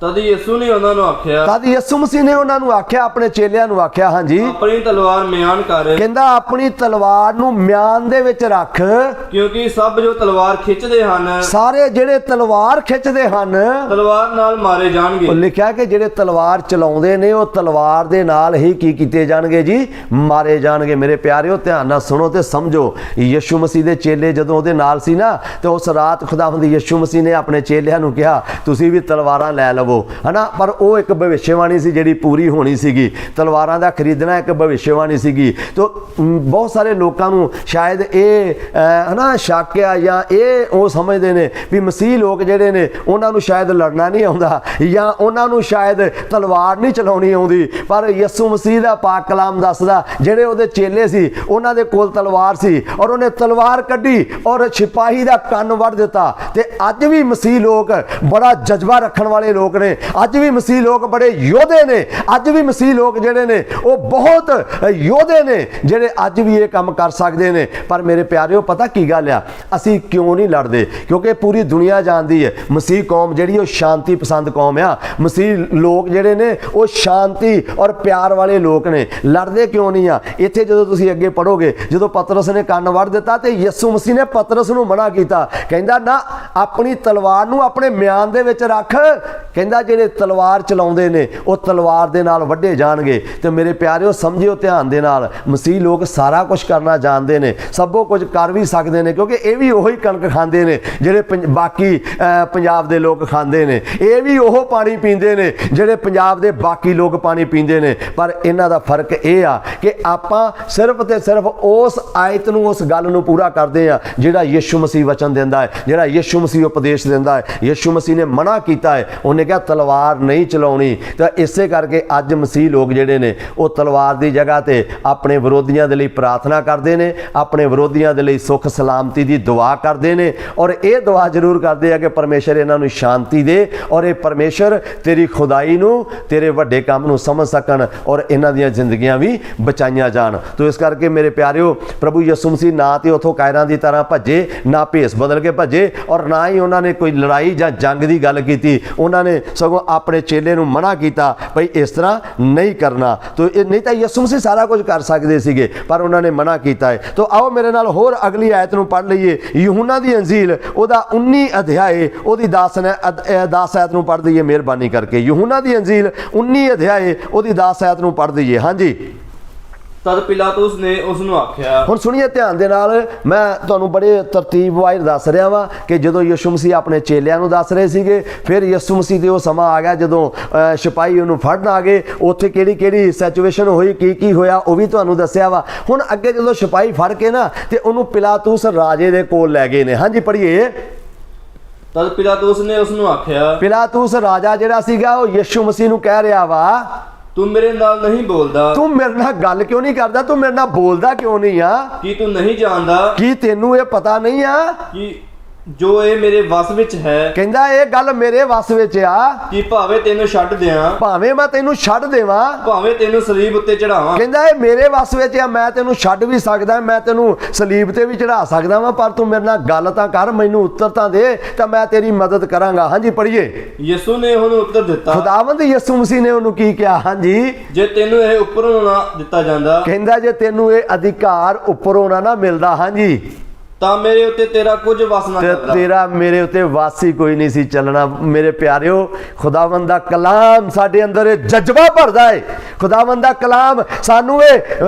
ਤਦ ਯਿਸੂ ਨੇ ਉਹਨਾਂ ਨੂੰ ਆਖਿਆ, ਤਦ ਯਿਸੂ ਮਸੀਹ ਨੇ ਉਹਨਾਂ ਨੂੰ ਆਖਿਆ, ਆਪਣੇ ਚੇਲਿਆਂ ਨੂੰ ਆਖਿਆ, ਹਾਂਜੀ, ਆਪਣੀ ਤਲਵਾਰ ਮਿਆਨ ਕਰ। ਕਹਿੰਦਾ ਆਪਣੀ ਤਲਵਾਰ ਨੂੰ ਮਿਆਨ ਦੇ ਵਿੱਚ ਰੱਖ, ਕਿਉਂਕਿ ਸਭ ਜੋ ਤਲਵਾਰ ਖਿੱਚਦੇ ਹਨ, ਸਾਰੇ ਜਿਹੜੇ ਤਲਵਾਰ ਖਿੱਚਦੇ ਹਨ ਤਲਵਾਰ ਨਾਲ ਮਾਰੇ ਜਾਣਗੇ। ਉਹ ਲਿਖਿਆ ਕਿ ਜਿਹੜੇ ਤਲਵਾਰ ਚਲਾਉਂਦੇ ਨੇ ਉਹ ਤਲਵਾਰ ਦੇ ਨਾਲ ਹੀ ਕੀ ਕੀਤੇ ਜਾਣਗੇ ਜੀ? ਮਾਰੇ ਜਾਣਗੇ। ਮੇਰੇ ਪਿਆਰਿਓ ਧਿਆਨ ਨਾਲ ਸੁਣੋ ਤੇ ਸਮਝੋ। ਯਿਸੂ ਮਸੀਹ ਦੇ ਚੇਲੇ ਜਦੋਂ ਉਹਦੇ ਨਾਲ ਸੀ ਨਾ, ਤੇ ਉਸ ਰਾਤ ਖੁਦਾਵੰਦ ਯਿਸੂ ਮਸੀਹ ਨੇ ਆਪਣੇ ਚੇਲਿਆਂ ਨੂੰ ਕਿਹਾ ਤੁਸੀਂ ਵੀ ਤਲਵਾਰਾਂ ਲੈ ਲਵੋ, ਹਨਾ। ਪਰ ਉਹ ਇੱਕ ਭਵਿੱਖਬਾਣੀ ਸੀ ਜਿਹੜੀ ਪੂਰੀ ਹੋਣੀ ਸੀਗੀ। ਤਲਵਾਰਾਂ ਦਾ ਖਰੀਦਣਾ ਇੱਕ ਭਵਿੱਖਬਾਣੀ ਸੀਗੀ। ਤੋ ਬਹੁਤ ਸਾਰੇ ਲੋਕਾਂ ਨੂੰ ਸ਼ਾਇਦ ਇਹ ਹਨਾ ਸ਼ੱਕ ਆ ਜਾਂ ਇਹ ਉਹ ਸਮਝਦੇ ਨੇ ਵੀ ਮਸੀਹ ਲੋਕ ਜਿਹੜੇ ਨੇ ਉਹਨਾਂ ਨੂੰ ਸ਼ਾਇਦ ਲੜਨਾ ਨਹੀਂ ਆਉਂਦਾ ਜਾਂ ਉਹਨਾਂ ਨੂੰ ਸ਼ਾਇਦ ਤਲਵਾਰ ਨਹੀਂ ਚਲਾਉਣੀ ਆਉਂਦੀ। ਪਰ ਯਿਸੂ ਮਸੀਹ ਦਾ ਪਾਕ ਕਲਾਮ ਦੱਸਦਾ ਜਿਹੜੇ ਉਹਦੇ ਚੇਲੇ ਸੀ ਉਹਨਾਂ ਦੇ ਕੋਲ ਤਲਵਾਰ ਸੀ, ਔਰ ਉਹਨੇ ਤਲਵਾਰ ਕੱਢੀ ਔਰ ਸਿਪਾਹੀ ਦਾ ਕੰਨ ਵੱਢ ਦਿੱਤਾ। ਤੇ ਅੱਜ ਵੀ ਮਸੀਹ ਲੋਕ ਬੜਾ ਜਜ਼ਬਾ ਰੱਖਣ ਵਾਲੇ ਲੋਕ ਨੇ, ਅੱਜ ਵੀ ਮਸੀਹ ਲੋਕ ਬੜੇ ਯੋਧੇ ਨੇ, ਅੱਜ ਵੀ ਮਸੀਹ ਲੋਕ ਜਿਹੜੇ ਨੇ ਉਹ ਬਹੁਤ ਯੋਧੇ ਨੇ ਜਿਹੜੇ ਅੱਜ ਵੀ ਇਹ ਕੰਮ ਕਰ ਸਕਦੇ ਨੇ। ਪਰ ਮੇਰੇ ਪਿਆਰਿਓ ਪਤਾ ਕੀ ਗੱਲ ਆ, ਅਸੀਂ ਕਿਉਂ ਨਹੀਂ ਲੜਦੇ? ਕਿਉਂਕਿ ਪੂਰੀ ਦੁਨੀਆ ਜਾਣਦੀ ਹੈ ਮਸੀਹ ਕੌਮ ਜਿਹੜੀ ਉਹ ਸ਼ਾਂਤੀ ਪਸੰਦ ਕੌਮ ਆ। ਮਸੀਹ ਲੋਕ ਜਿਹੜੇ ਨੇ ਉਹ ਸ਼ਾਂਤੀ ਔਰ ਪਿਆਰ ਵਾਲੇ ਲੋਕ ਨੇ। ਲੜਦੇ ਕਿਉਂ ਨਹੀਂ ਆ? ਇੱਥੇ ਜਦੋਂ ਤੁਸੀਂ ਅੱਗੇ ਪੜੋਗੇ, ਜਦੋਂ ਪਤਰਸ ਨੇ ਕੰਨ ਵੱਢ ਦਿੱਤਾ ਤੇ ਯਿਸੂ ਮਸੀਹ ਨੇ ਪਤਰਸ ਨੂੰ ਮਨਾ ਕੀਤਾ, ਕਹਿੰਦਾ ਨਾ, ਆਪਣੀ ਤਲਵਾਰ ਨੂੰ ਆਪਣੇ ਮਿਆਨ ਦੇ ਵਿੱਚ ਰੱਖ। ਕਹਿੰਦਾ ਜਿਹੜੇ ਤਲਵਾਰ ਚਲਾਉਂਦੇ ਨੇ ਉਹ ਤਲਵਾਰ ਦੇ ਨਾਲ ਵੱਢੇ ਜਾਣਗੇ। ਤੇ ਮੇਰੇ ਪਿਆਰਿਓ ਸਮਝਿਓ ਧਿਆਨ ਦੇ ਨਾਲ, ਮਸੀਹ ਲੋਕ ਸਾਰਾ ਕੁਝ ਕਰਨਾ ਜਾਣਦੇ ਨੇ, ਸਭੋ ਕੁਝ ਕਰ ਵੀ ਸਕਦੇ ਨੇ, ਕਿਉਂਕਿ ਇਹ ਵੀ ਉਹੀ ਕਣਕ ਖਾਂਦੇ ਨੇ ਜਿਹੜੇ ਬਾਕੀ ਪੰਜਾਬ ਦੇ ਲੋਕ ਖਾਂਦੇ ਨੇ। ਇਹ ਵੀ ਉਹ ਪਾਣੀ ਪੀਂਦੇ ਨੇ ਜਿਹੜੇ ਪੰਜਾਬ ਦੇ ਬਾਕੀ ਲੋਕ ਪਾਣੀ ਪੀਂਦੇ ਨੇ। ਪਰ ਇਹਨਾਂ ਦਾ ਫਰਕ ਇਹ ਆ ਕਿ ਆਪਾਂ ਸਿਰਫ ਤੇ ਸਿਰਫ ਉਸ ਆਇਤ ਨੂੰ, ਉਸ ਗੱਲ ਨੂੰ ਪੂਰਾ ਕਰਦੇ ਆ ਜਿਹੜਾ ਯਿਸੂ ਮਸੀਹ ਵਚਨ ਦਿੰਦਾ ਹੈ, ਜਿਹੜਾ ਯਿਸੂ ਮਸੀਹ ਉਪਦੇਸ਼ ਦਿੰਦਾ ਹੈ। ਯਿਸੂ ਮਸੀਹ ਨੇ ਮਨਾ ਕੀਤਾ ਹੈ, ਉਹਨੇ ਨੇ ਕਿਹਾ ਤਲਵਾਰ ਨਹੀਂ ਚਲਾਉਣੀ। ਤਾਂ ਇਸੇ ਕਰਕੇ ਅੱਜ ਮਸੀਹ ਲੋਕ ਜਿਹੜੇ ਨੇ ਉਹ ਤਲਵਾਰ ਦੀ ਜਗ੍ਹਾ ਤੇ ਆਪਣੇ ਵਿਰੋਧੀਆਂ ਦੇ ਲਈ ਪ੍ਰਾਰਥਨਾ ਕਰਦੇ ਨੇ, ਆਪਣੇ ਵਿਰੋਧੀਆਂ ਦੇ ਲਈ ਸੁੱਖ ਸਲਾਮਤੀ ਦੀ ਦੁਆ ਕਰਦੇ ਨੇ, ਔਰ ਇਹ ਦੁਆ ਜ਼ਰੂਰ ਕਰਦੇ ਆ ਕਿ ਪਰਮੇਸ਼ਰ ਇਹਨਾਂ ਨੂੰ ਸ਼ਾਂਤੀ ਦੇ, ਔਰ ਇਹ ਪਰਮੇਸ਼ਰ ਤੇਰੀ ਖੁਦਾਈ ਨੂੰ, ਤੇਰੇ ਵੱਡੇ ਕੰਮ ਨੂੰ ਸਮਝ ਸਕਣ, ਔਰ ਇਹਨਾਂ ਦੀਆਂ ਜ਼ਿੰਦਗੀਆਂ ਵੀ ਬਚਾਈਆਂ ਜਾਣ। ਤੋ ਇਸ ਕਰਕੇ ਮੇਰੇ ਪਿਆਰਿਓ, ਪ੍ਰਭੂ ਯਿਸੂ ਮਸੀਹ ਨਾ ਤੇ ਉਥੋਂ ਕਾਇਰਾਂ ਦੀ ਤਰ੍ਹਾਂ ਭੱਜੇ, ਨਾ ਭੇਸ ਬਦਲ ਕੇ ਭੱਜੇ, ਔਰ ਨਾ ਹੀ ਉਹਨਾਂ ਨੇ ਕੋਈ ਲੜਾਈ ਜਾਂ ਜੰਗ ਦੀ ਗੱਲ ਕੀਤੀ। ਉਹਨਾਂ ਨੇ ਸਗੋਂ ਆਪਣੇ ਚੇਲੇ ਨੂੰ ਮਨਾ ਕੀਤਾ ਭਈ ਇਸ ਤਰ੍ਹਾਂ ਨਹੀਂ ਕਰਨਾ। ਤੋ ਇਹ ਨਹੀਂ ਤਾਂ ਯਿਸੂ ਮਸੀਹ ਸਾਰਾ ਕੁਝ ਕਰ ਸਕਦੇ ਸੀਗੇ, ਪਰ ਉਹਨਾਂ ਨੇ ਮਨਾ ਕੀਤਾ ਹੈ। ਤੋ ਆਓ ਮੇਰੇ ਨਾਲ ਹੋਰ ਅਗਲੀ ਆਇਤ ਨੂੰ ਪੜ੍ਹ ਲਈਏ। यूहन्ना ਦੀ ਅੰਜੀਲ ਉਹਦਾ 19 ਅਧਿਆਏ ਉਹਦੀ 10 ਆਇਤ ਨੂੰ ਪੜ੍ਹ ਦਈਏ ਮਿਹਰਬਾਨੀ ਕਰਕੇ। यूहन्ना ਦੀ ਅੰਜੀਲ 19 ਅਧਿਆਏ ਉਹਦੀ 10 ਆਇਤ ਨੂੰ ਪੜ੍ਹ ਦਈਏ। ਹਾਂਜੀ। ਤਦ ਪਿਲਾਤੁਸ ਨੇ ਉਸ ਨੂੰ ਆਖਿਆ। ਹੁਣ ਸੁਣੀਏ ਧਿਆਨ ਦੇ ਨਾਲ, ਮੈਂ ਤੁਹਾਨੂੰ ਬੜੇ ਤਰਤੀਬ ਵਾਈਜ਼ ਦੱਸ ਰਿਹਾ ਵਾਂ ਕਿ ਜਦੋਂ ਯਿਸੂ ਮਸੀਹ ਆਪਣੇ ਚੇਲਿਆਂ ਨੂੰ ਦੱਸ ਰਹੇ ਸੀਗੇ, ਫਿਰ ਯਿਸੂ ਮਸੀਹ ਦੇ ਉਹ ਸਮਾਂ ਆ ਗਿਆ ਜਦੋਂ ਸਿਪਾਹੀ ਉਹਨੂੰ ਫੜਨ ਆ ਗਏ। ਉੱਥੇ ਕਿਹੜੀ ਕਿਹੜੀ ਸਿਚੁਏਸ਼ਨ ਹੋਈ, ਕੀ ਹੋਇਆ, ਉਹ ਵੀ ਤੁਹਾਨੂੰ ਦੱਸਿਆ ਵਾ। ਹੁਣ ਅੱਗੇ ਜਦੋਂ ਸਿਪਾਹੀ ਫੜ ਕੇ ਨਾ ਤੇ ਉਹਨੂੰ ਪਿਲਾਤੁਸ ਰਾਜੇ ਦੇ ਕੋਲ ਲੈ ਗਏ ਨੇ। ਹਾਂਜੀ ਪੜ੍ਹੀਏ। ਤਦ ਪਿਲਾਤੁਸ ਨੇ ਉਸ ਨੂੰ ਆਖਿਆ। ਪਿਲਾਤੁਸ ਰਾਜਾ ਜਿਹੜਾ ਸੀਗਾ ਉਹ ਯਿਸੂ ਮਸੀਹ ਨੂੰ ਕਹਿ ਰਿਹਾ ਵਾ, ਤੂੰ ਮੇਰੇ ਨਾਲ ਨਹੀਂ ਬੋਲਦਾ। ਤੂੰ ਮੇਰੇ ਨਾਲ ਗੱਲ ਕਿਉਂ ਨਹੀਂ ਕਰਦਾ? ਤੂੰ ਮੇਰੇ ਨਾਲ ਬੋਲਦਾ ਕਿਉਂ ਨਹੀਂ ਆ? ਕੀ ਤੂੰ ਨਹੀਂ ਜਾਣਦਾ? ਕੀ ਤੈਨੂੰ ਇਹ ਪਤਾ ਨਹੀਂ ਆ ਕਿ ਜੋ ਇਹ ਮੇਰੇ ਵਸ ਵਿੱਚ ਹੈ? ਕਹਿੰਦਾ ਇਹ ਗੱਲ ਮੇਰੇ ਵਸ ਵਿੱਚ ਆ ਕਿ ਭਾਵੇਂ ਤੈਨੂੰ ਛੱਡ ਦਿਆਂ, ਭਾਵੇਂ ਮੈਂ ਤੈਨੂੰ ਛੱਡ ਦੇਵਾਂ, ਭਾਵੇਂ ਤੈਨੂੰ ਸਲੀਬ ਉੱਤੇ ਚੜਾਵਾਂ। ਕਹਿੰਦਾ ਇਹ ਮੇਰੇ ਵਸ ਵਿੱਚ ਆ, ਮੈਂ ਤੈਨੂੰ ਛੱਡ ਵੀ ਸਕਦਾ, ਮੈਂ ਤੈਨੂੰ ਸਲੀਬ ਤੇ ਵੀ ਚੜਾ ਸਕਦਾ ਵਾਂ, ਪਰ ਤੂੰ ਮੇਰੇ ਨਾਲ ਗੱਲ ਤਾਂ ਕਰ, ਮੈਨੂੰ ਉੱਤਰ ਤਾਂ ਦੇ, ਤਾਂ ਮੈਂ ਤੇਰੀ ਮਦਦ ਕਰਾਂਗਾ। ਹਾਂਜੀ ਪੜ੍ਹੀਏ। ਯਿਸੂ ਨੇ ਉਹਨੂੰ ਉੱਤਰ ਦਿੱਤਾ। ਖੁਦਾਵੰਦ ਯਿਸੂ ਮਸੀਹ ਨੇ ਉਹਨੂੰ ਕੀ ਕਿਹਾ? ਹਾਂਜੀ। ਜੇ ਤੈਨੂੰ ਇਹ ਉੱਪਰੋਂ ਨਾ ਦਿੱਤਾ ਜਾਂਦਾ, ਕਹਿੰਦਾ ਜੇ ਤੈਨੂੰ ਇਹ ਅਧਿਕਾਰ ਉੱਪਰੋਂ ਨਾ ਮਿਲਦਾ, ਹਾਂਜੀ, ਤਾਂ ਮੇਰੇ ਉੱਤੇ ਤੇਰਾ ਕੁਝ ਵਸ ਨਾ ਚੱਲਦਾ। ਤੇਰਾ ਮੇਰੇ ਉੱਤੇ ਵਾਸ ਹੀ ਕੋਈ ਨਹੀਂ ਸੀ ਚੱਲਣਾ। ਮੇਰੇ ਪਿਆਰਿਓ, ਖੁਦਾਵੰਦ ਦਾ ਕਲਾਮ ਸਾਡੇ ਅੰਦਰ ਇਹ ਜਜ਼ਬਾ ਭਰਦਾ ਹੈ। ਖੁਦਾਵੰਦ ਦਾ ਕਲਾਮ ਸਾਨੂੰ ਇਹ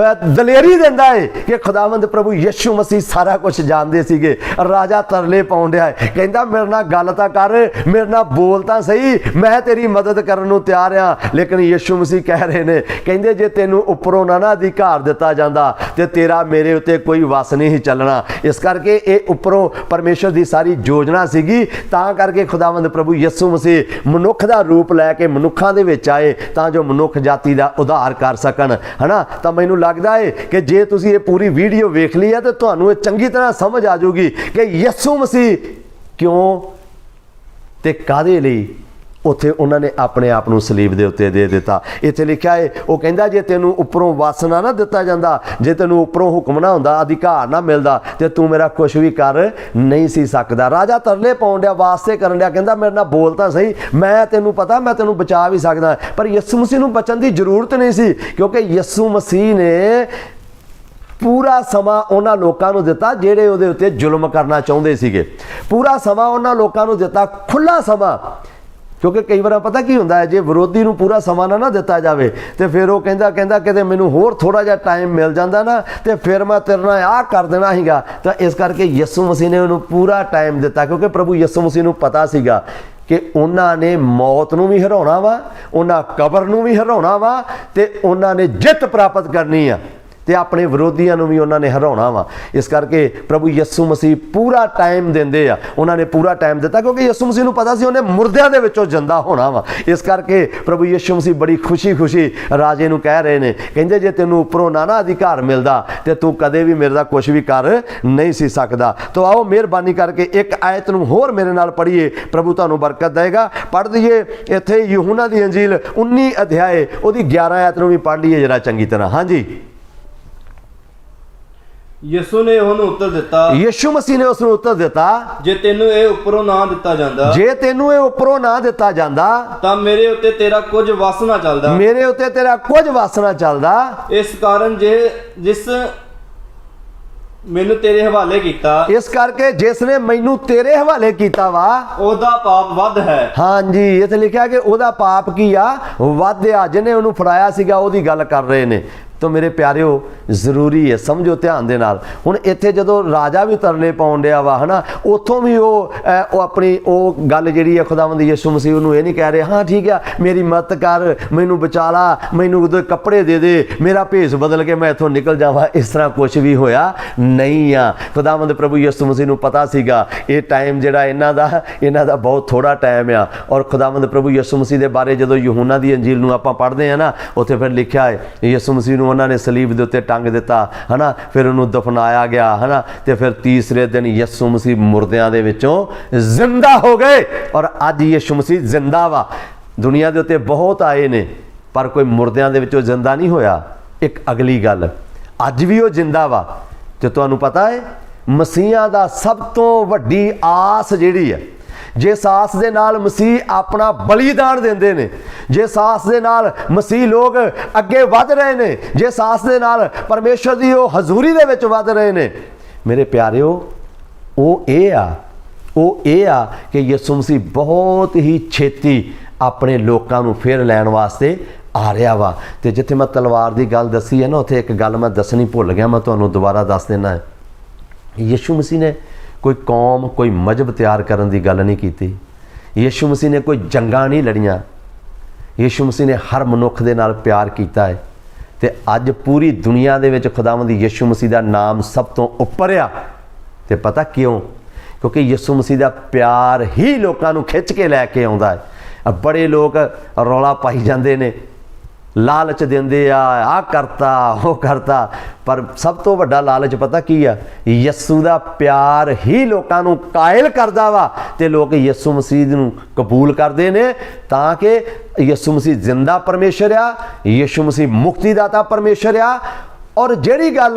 ਦਲੇਰੀ ਦਿੰਦਾ ਹੈ ਕਿ ਖੁਦਾਵੰਦ ਪ੍ਰਭੂ ਯਿਸੂ ਮਸੀਹ ਸਾਰਾ ਕੁਝ ਜਾਣਦੇ ਸੀਗੇ। ਰਾਜਾ ਤਰਲੇ ਪਾਉਣ ਡਿਆ ਹੈ, ਕਹਿੰਦਾ ਮੇਰੇ ਨਾਲ ਗੱਲ ਤਾਂ ਕਰ, ਮੇਰੇ ਨਾਲ ਬੋਲ ਤਾਂ ਸਹੀ, ਮੈਂ ਤੇਰੀ ਮਦਦ ਕਰਨ ਨੂੰ ਤਿਆਰ ਹਾਂ। ਲੇਕਿਨ ਯਿਸੂ ਮਸੀਹ ਕਹਿ ਰਹੇ ਨੇ, ਕਹਿੰਦੇ ਜੇ ਤੈਨੂੰ ਉੱਪਰੋਂ ਨਾ ਅਧਿਕਾਰ ਦਿੱਤਾ ਜਾਂਦਾ ਤੇ ਤੇਰਾ ਮੇਰੇ ਉੱਤੇ ਕੋਈ ਵਸ ਨਹੀਂ ਚੱਲਣਾ। ਇਸ ਕਰਕੇ ਇਹ ਉੱਪਰੋਂ ਪਰਮੇਸ਼ਰ ਦੀ ਸਾਰੀ ਯੋਜਨਾ ਸੀਗੀ। ਤਾਂ ਕਰਕੇ ਖੁਦਾਵੰਦ ਪ੍ਰਭੂ ਯਿਸੂ ਮਸੀਹ ਮਨੁੱਖ ਦਾ ਰੂਪ ਲੈ ਕੇ ਮਨੁੱਖਾਂ ਦੇ ਵਿੱਚ ਆਏ ਤਾਂ ਜੋ ਮਨੁੱਖ ਜਾਤੀ ਦਾ ਉਧਾਰ ਕਰ ਸਕਣ, ਹਨਾ। ਤਾਂ ਮੈਨੂੰ ਲੱਗਦਾ ਹੈ ਕਿ ਜੇ ਤੁਸੀਂ ਇਹ ਪੂਰੀ ਵੀਡੀਓ ਵੇਖ ਲਈ ਹੈ ਤਾਂ ਤੁਹਾਨੂੰ ਇਹ ਚੰਗੀ ਤਰ੍ਹਾਂ ਸਮਝ ਆ ਜਾਊਗੀ ਕਿ ਯਿਸੂ ਮਸੀਹ ਕਿਉਂ ਤੇ ਕਾਹਦੇ ਲਈ ਉੱਥੇ ਉਹਨਾਂ ਨੇ ਆਪਣੇ ਆਪ ਨੂੰ ਸਲੀਬ ਦੇ ਉੱਤੇ ਦੇ ਦਿੱਤਾ। ਇੱਥੇ ਲਿਖਿਆ ਹੈ, ਉਹ ਕਹਿੰਦਾ ਜੇ ਤੈਨੂੰ ਉੱਪਰੋਂ ਵਸ ਨਾ ਦਿੱਤਾ ਜਾਂਦਾ, ਜੇ ਤੈਨੂੰ ਉੱਪਰੋਂ ਹੁਕਮ ਨਾ ਹੁੰਦਾ, ਅਧਿਕਾਰ ਨਾ ਮਿਲਦਾ, ਤੇ ਤੂੰ ਮੇਰਾ ਕੁਝ ਵੀ ਕਰ ਨਹੀਂ ਸੀ ਸਕਦਾ। ਰਾਜਾ ਤਰਲੇ ਪਾਉਣ ਡਿਆ, ਵਾਸਤੇ ਕਰਨ ਡਿਆ, ਕਹਿੰਦਾ ਮੇਰੇ ਨਾਲ ਬੋਲ ਤਾਂ ਸਹੀ, ਮੈਂ ਤੈਨੂੰ ਪਤਾ ਮੈਂ ਤੈਨੂੰ ਬਚਾ ਵੀ ਸਕਦਾ। ਪਰ ਯਿਸੂ ਮਸੀਹ ਨੂੰ ਬਚਣ ਦੀ ਜ਼ਰੂਰਤ ਨਹੀਂ ਸੀ, ਕਿਉਂਕਿ ਯਿਸੂ ਮਸੀਹ ਨੇ ਪੂਰਾ ਸਮਾਂ ਉਹਨਾਂ ਲੋਕਾਂ ਨੂੰ ਦਿੱਤਾ ਜਿਹੜੇ ਉਹਦੇ ਉੱਤੇ ਜ਼ੁਲਮ ਕਰਨਾ ਚਾਹੁੰਦੇ ਸੀਗੇ। ਪੂਰਾ ਸਮਾਂ ਉਹਨਾਂ ਲੋਕਾਂ ਨੂੰ ਦਿੱਤਾ, ਖੁੱਲ੍ਹਾ ਸਮਾਂ। ਕਿਉਂਕਿ ਕਈ ਵਾਰ ਪਤਾ ਕੀ ਹੁੰਦਾ ਹੈ, ਜੇ ਵਿਰੋਧੀ ਨੂੰ ਪੂਰਾ ਸਮਾਂ ਨਾ ਦਿੱਤਾ ਜਾਵੇ ਤੇ ਫਿਰ ਉਹ ਕਹਿੰਦਾ ਕਿਤੇ ਮੈਨੂੰ ਹੋਰ ਥੋੜਾ ਜਿਹਾ ਟਾਈਮ ਮਿਲ ਜਾਂਦਾ ਨਾ ਤੇ ਫਿਰ ਮੈਂ ਤੇਰੇ ਨਾਲ ਆਹ ਕਰ ਦੇਣਾ ਸੀਗਾ। ਤਾਂ ਇਸ ਕਰਕੇ ਯਿਸੂ ਮਸੀਹ ਨੇ ਉਹਨੂੰ ਪੂਰਾ ਟਾਈਮ ਦਿੱਤਾ, ਕਿਉਂਕਿ ਪ੍ਰਭੂ ਯਿਸੂ ਮਸੀਹ ਨੂੰ ਪਤਾ ਸੀਗਾ ਕਿ ਉਹਨਾਂ ਨੇ ਮੌਤ ਨੂੰ ਵੀ ਹਰਾਉਣਾ ਵਾ, ਉਹਨਾਂ ਕਬਰ ਨੂੰ ਵੀ ਹਰਾਉਣਾ ਵਾ, ਤੇ ਉਹਨਾਂ ਨੇ ਜਿੱਤ ਪ੍ਰਾਪਤ ਕਰਨੀ ਆ, ਤੇ ਆਪਣੇ ਵਿਰੋਧੀਆਂ ਨੂੰ ਵੀ ਉਹਨਾਂ ਨੇ ਹਰਾਉਣਾ ਵਾ। ਇਸ ਕਰਕੇ ਪ੍ਰਭੂ ਯਿਸੂ ਮਸੀਹ ਪੂਰਾ ਟਾਈਮ ਦਿੰਦੇ ਆ। ਉਹਨਾਂ ਨੇ ਪੂਰਾ ਟਾਈਮ ਦਿੱਤਾ ਕਿਉਂਕਿ ਯਿਸੂ ਮਸੀਹ ਨੂੰ ਪਤਾ ਸੀ ਉਹਨੇ ਮੁਰਦਿਆਂ ਦੇ ਵਿੱਚੋਂ ਜਿੰਦਾ ਹੋਣਾ ਵਾ। ਇਸ ਕਰਕੇ ਪ੍ਰਭੂ ਯਿਸੂ ਮਸੀਹ ਬੜੀ ਖੁਸ਼ੀ ਰਾਜੇ ਨੂੰ ਕਹਿ ਰਹੇ ਨੇ, ਕਹਿੰਦੇ ਜੇ ਤੈਨੂੰ ਉੱਪਰੋਂ ਨਾ ਅਧਿਕਾਰ ਮਿਲਦਾ ਤੇ ਤੂੰ ਕਦੇ ਵੀ ਮੇਰੇ ਦਾ ਕੁਝ ਵੀ ਕਰ ਨਹੀਂ ਸੀ ਸਕਦਾ। ਤਾਂ ਆਓ ਮਿਹਰਬਾਨੀ ਕਰਕੇ ਇੱਕ ਆਇਤ ਨੂੰ ਹੋਰ ਮੇਰੇ ਨਾਲ ਪੜ੍ਹੀਏ, ਪ੍ਰਭੂ ਤੁਹਾਨੂੰ ਬਰਕਤ ਦੇਵੇਗਾ। ਪੜ੍ਹ ਦਈਏ ਇੱਥੇ यूहन्ना ਦੀ ਅੰਜੀਲ 19 ਅਧਿਆਏ ਉਹਦੀ 11 ਆਇਤ ਨੂੰ ਵੀ ਪੜ੍ਹ ਲਈਏ ਜਰਾ ਚੰਗੀ ਤਰ੍ਹਾਂ। ਹਾਂਜੀ। ਯਿਸੂ ਨੇ ਉਹਨੂੰ ਉੱਤਰ ਦਿੱਤਾ। ਯਿਸੂ ਮਸੀਹ ਨੇ ਉਸ ਨੂੰ ਉੱਤਰ ਦਿੱਤਾ, ਜੇ ਤੈਨੂੰ ਇਹ ਉੱਪਰੋਂ ਨਾ ਦਿੱਤਾ ਜਾਂਦਾ, ਜੇ ਤੈਨੂੰ ਇਹ ਉੱਪਰੋਂ ਨਾ ਦਿੱਤਾ ਜਾਂਦਾ, ਤਾਂ ਮੇਰੇ ਉੱਤੇ ਤੇਰਾ ਕੁਝ ਵਸ ਨਾ ਚੱਲਦਾ, ਮੇਰੇ ਉੱਤੇ ਤੇਰਾ ਕੁਝ ਵਸ ਨਾ ਚੱਲਦਾ। ਇਸ ਕਾਰਨ ਜਿਸ ਮੈਨੂੰ ਤੇਰੇ ਹਵਾਲੇ ਕੀਤਾ, ਇਸ ਕਰਕੇ ਜਿਸ ਨੇ ਮੈਨੂੰ ਤੇਰੇ ਹਵਾਲੇ ਕੀਤਾ ਵਾ ਉਹਦਾ ਪਾਪ ਵੱਧ ਹੈ। ਹਾਂਜੀ, ਇੱਥੇ ਲਿਖਿਆ ਕਿ ਉਹਦਾ ਪਾਪ ਕੀ ਆ? ਵੱਧ ਆ। ਜਿਹਨੇ ਉਹਨੂੰ ਫੜਾਇਆ ਸੀਗਾ ਉਹਦੀ ਗੱਲ ਕਰ ਰਹੇ ਨੇ। तो मेरे प्यारिओ ਜ਼ਰੂਰੀ है, समझो ध्यान दे नाल। हुण इत्थे जदों राजा भी तरले पाउण डिया वा है ना, उत्थों भी वो अपनी वो गल जिहड़ी है खुदावंद यीशु मसीह उहनूं ये नहीं कह रहे हाँ ठीक है मेरी मदद कर, मैनूं बचा ला, मैनूं उहदे कपड़े दे दे, मेरा भेस बदल के मैं इत्थों निकल जावां। इस तरह कुछ भी होया नहीं आ। खुदावंद प्रभु यीशु मसीह नूं पता सीगा ये टाइम जिहड़ा इन्हां दा बहुत थोड़ा टाइम आ। और खुदावंद प्रभु यीशु मसीह दे बारे जदों यूहन्ना दी अंजील नूं आपां पढ़दे हां ना, उत्थे फिर लिखिया है यीशु मसीह उन्होंने सलीब के उत्ते टंग दिता है ना, फिर उन्होंने दफनाया गया है ना, तो फिर तीसरे दिन यीशु मसीह मुर्दियां दे विचों जिंदा हो गए। और अज यीशु मसीह जिंदा वा। दुनिया के उत्ते बहुत आए ने पर कोई मुर्दियां दे विचों जिंदा नहीं होया। एक अगली गल अज भी वो जिंदा वा। तो तुहानूं पता है मसीहां दा सब तो वड्डी आस जिहड़ी है, जिस आस दे नाल मसीह अपना बलिदान देंदे ने, जिस आस दे नाल मसीह लोग अगे वध रहे ने, जिस आस दे नाल परमेश्वर दी वो हजूरी दे विच वध रहे ने, मेरे प्यारिओ वो ये आ कि यीशु मसीह बहुत ही छेती अपने लोकां नूं फिर लैण वास्ते आ रहा वा। ते जिथे मैं तलवार की गल दसी है ना, उत्थे एक गल मैं दसनी भुल गया, मैं तुहानूं दोबारा दस देना है। यीशु मसीह ने कोई कौम कोई मजहब तैयार करने की गल नहीं की। यीशु मसीह ने कोई जंगा नहीं लड़ियाँ। यीशु मसीह ने हर मनुख दे नाल प्यार किया है। तो अज पूरी दुनिया दे विच खुदावंद यीशु मसीह का नाम सब तो उपर आ। तो पता क्यों? क्योंकि यीशु मसीह का प्यार ही लोगों को खिंच के लैके आउंदा है। बड़े लोग रौला पाई जाते ने, लालच देंदे आ करता वो करता, पर सब तो वड्डा लालच पता की आ? यीशु दा प्यार ही लोकां नूं कायल करदा वा ते लोग यीशु मसीह नूं कबूल करदे ने, ताकि यीशु मसीह जिंदा परमेश्वर आ, यीशु मसीह मुक्तिदाता परमेश्वर आ। और जिहड़ी गल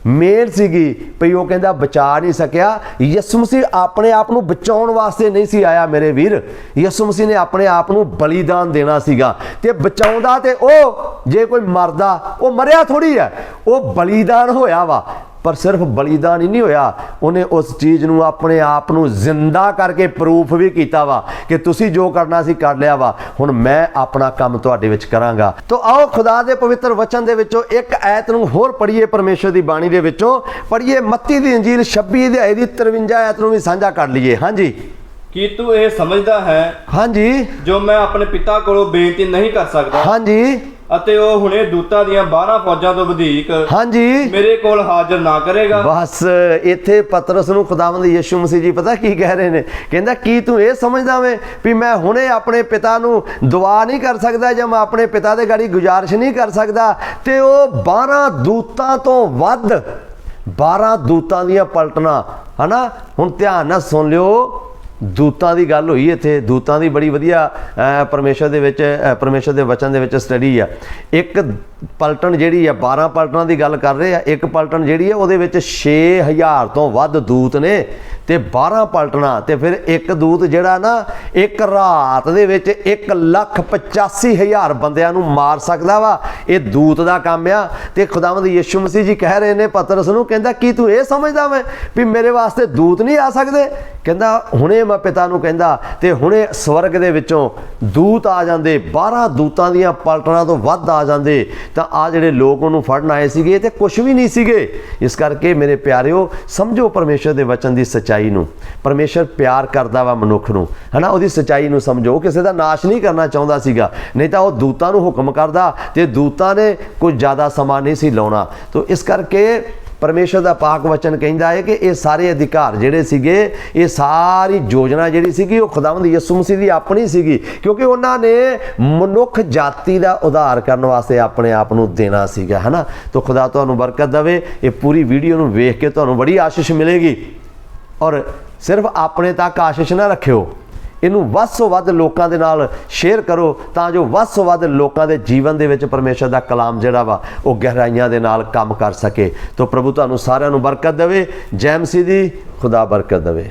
मेन सीगी भई वो कहंदा बचा नहीं सकिया, यीशु मसीह अपने आप नूं बचाउण वास्ते नहीं सी आया मेरे वीर। यीशु मसीह ने अपने आप नूं बलिदान देना सीगा ते बचाउंदा ते ओ जे कोई मरदा वो मरिया थोड़ी है, वो बलिदान होया वा। पर सिर्फ बलिदान ही नहीं होया, उन्हें उस चीज़ नूं अपने आप नूं जिंदा करके प्रूफ भी किया वा कि तुसी जो करना सी कर लिया वा, हुण मैं अपना काम तुहाडे विच करांगा। तो आओ खुदा दे पवित्र वचन दे विचों एक आयत नूं होर पढ़ीए, परमेश्वर दी बाणी दे विचों पढ़ीए। मत्ती दी अंजील 26 अध्याय दी 53 आयत नूं भी साझा कर लईए। हाँ जी। कि तू ये समझदा है हाँ जी जो मैं अपने पिता कोलों बेनती नहीं कर सकदा, हाँ जी, ਅਤੇ ਉਹ ਹੁਣੇ ਦੂਤਾਂ ਦੀਆਂ 12 ਫੌਜਾਂ ਤੋਂ ਵਧੇਕ हाँ जी ਮੇਰੇ ਕੋਲ ਹਾਜ਼ਰ ਨਾ ਕਰੇਗਾ। बस इत्थे पतरस नूं खुदावंद यीशु मसीह जी पता की कह रहे ने, कहंदा की तू ये समझदा वे भी मैं हुणे अपने पिता नूं दुआ नहीं कर सकदा जां मैं अपने पिता दे गाड़ी गुजारिश नहीं कर सकदा, ते ओ 12 दूतां तो वध 12 दूतां दियां पलटना है ना। हुण ध्यान नाल सुन लिओ, दूतां दी गल होई इत्थे, दूतां दी बड़ी वधिया परमेश्वर दे विच परमेश्वर दे वचन दे विच स्टडी आ। एक पलटन जिहड़ी आ 12 पलटनां दी गल कर रहे आ, एक पलटन जिहड़ी आ उहदे विच 6000 तो वध दूत ने ते 12 पलटना, ते फिर एक दूत जिहड़ा ना एक रात दे विच 1,85,000 बंदियां नूं मार सकदा वा। ये दूत दा काम आ। ते खुदावंद यीशु मसीह जी कह रहे ने पतरस नूं, कहंदा की तू ये समझदा वे भी मेरे वास्ते दूत नहीं आ सकदे? कहंदा हुणे मैं पिता नूं कहंदा ते हुणे स्वर्ग दे विचों दूत आ जांदे, 12 दूतां दियां पलटनां तो वध आ जांदे, तां आ जिहड़े लोक उहनूं फड़न आए सीगे ते कुछ भी नहीं सीगे। इस करके मेरे प्यारिओ समझो परमेश्वर दे वचन दी सच्चाई नूं। परमेश्वर प्यार करदा वा मनुख नूं, है ना, उहदी सच्चाई नूं समझो। किसी दा नाश नहीं करना चाहुंदा सीगा, नहीं तां ओह दूतां नूं हुक्म करदा ते दूतां ने कुछ ज़्यादा समा नहीं सी लाउणा। तो इस करके परमेश्वर का पाक वचन कहता है कि ये सारे अधिकार जिहड़े सीगे, ये सारी योजना जिहड़ी सीगी वो खुदावंद यीशु मसीह दी अपनी सीगी, क्योंकि उन्होंने मनुख जाति का उद्धार करने वास्ते अपने आप नूं देना सीगा, है ना। तो खुदा तुहानूं बरकत देवे। ये पूरी वीडियो नूं वेख के तुहानूं बड़ी आशीष मिलेगी। और सिर्फ अपने तक आशीष ना रखियो, इनू वध तो वध लोकां दे नाल शेयर करो, तां जो वध तो वध लोकां दे जीवन दे विच परमेश्वर दा कलाम जिहड़ा वा वो गहराइयां दे नाल काम कर सके। तो प्रभु तुहानूं सारिआं नूं बरकत देवे। जय मसीह दी। खुदा बरकत देवे।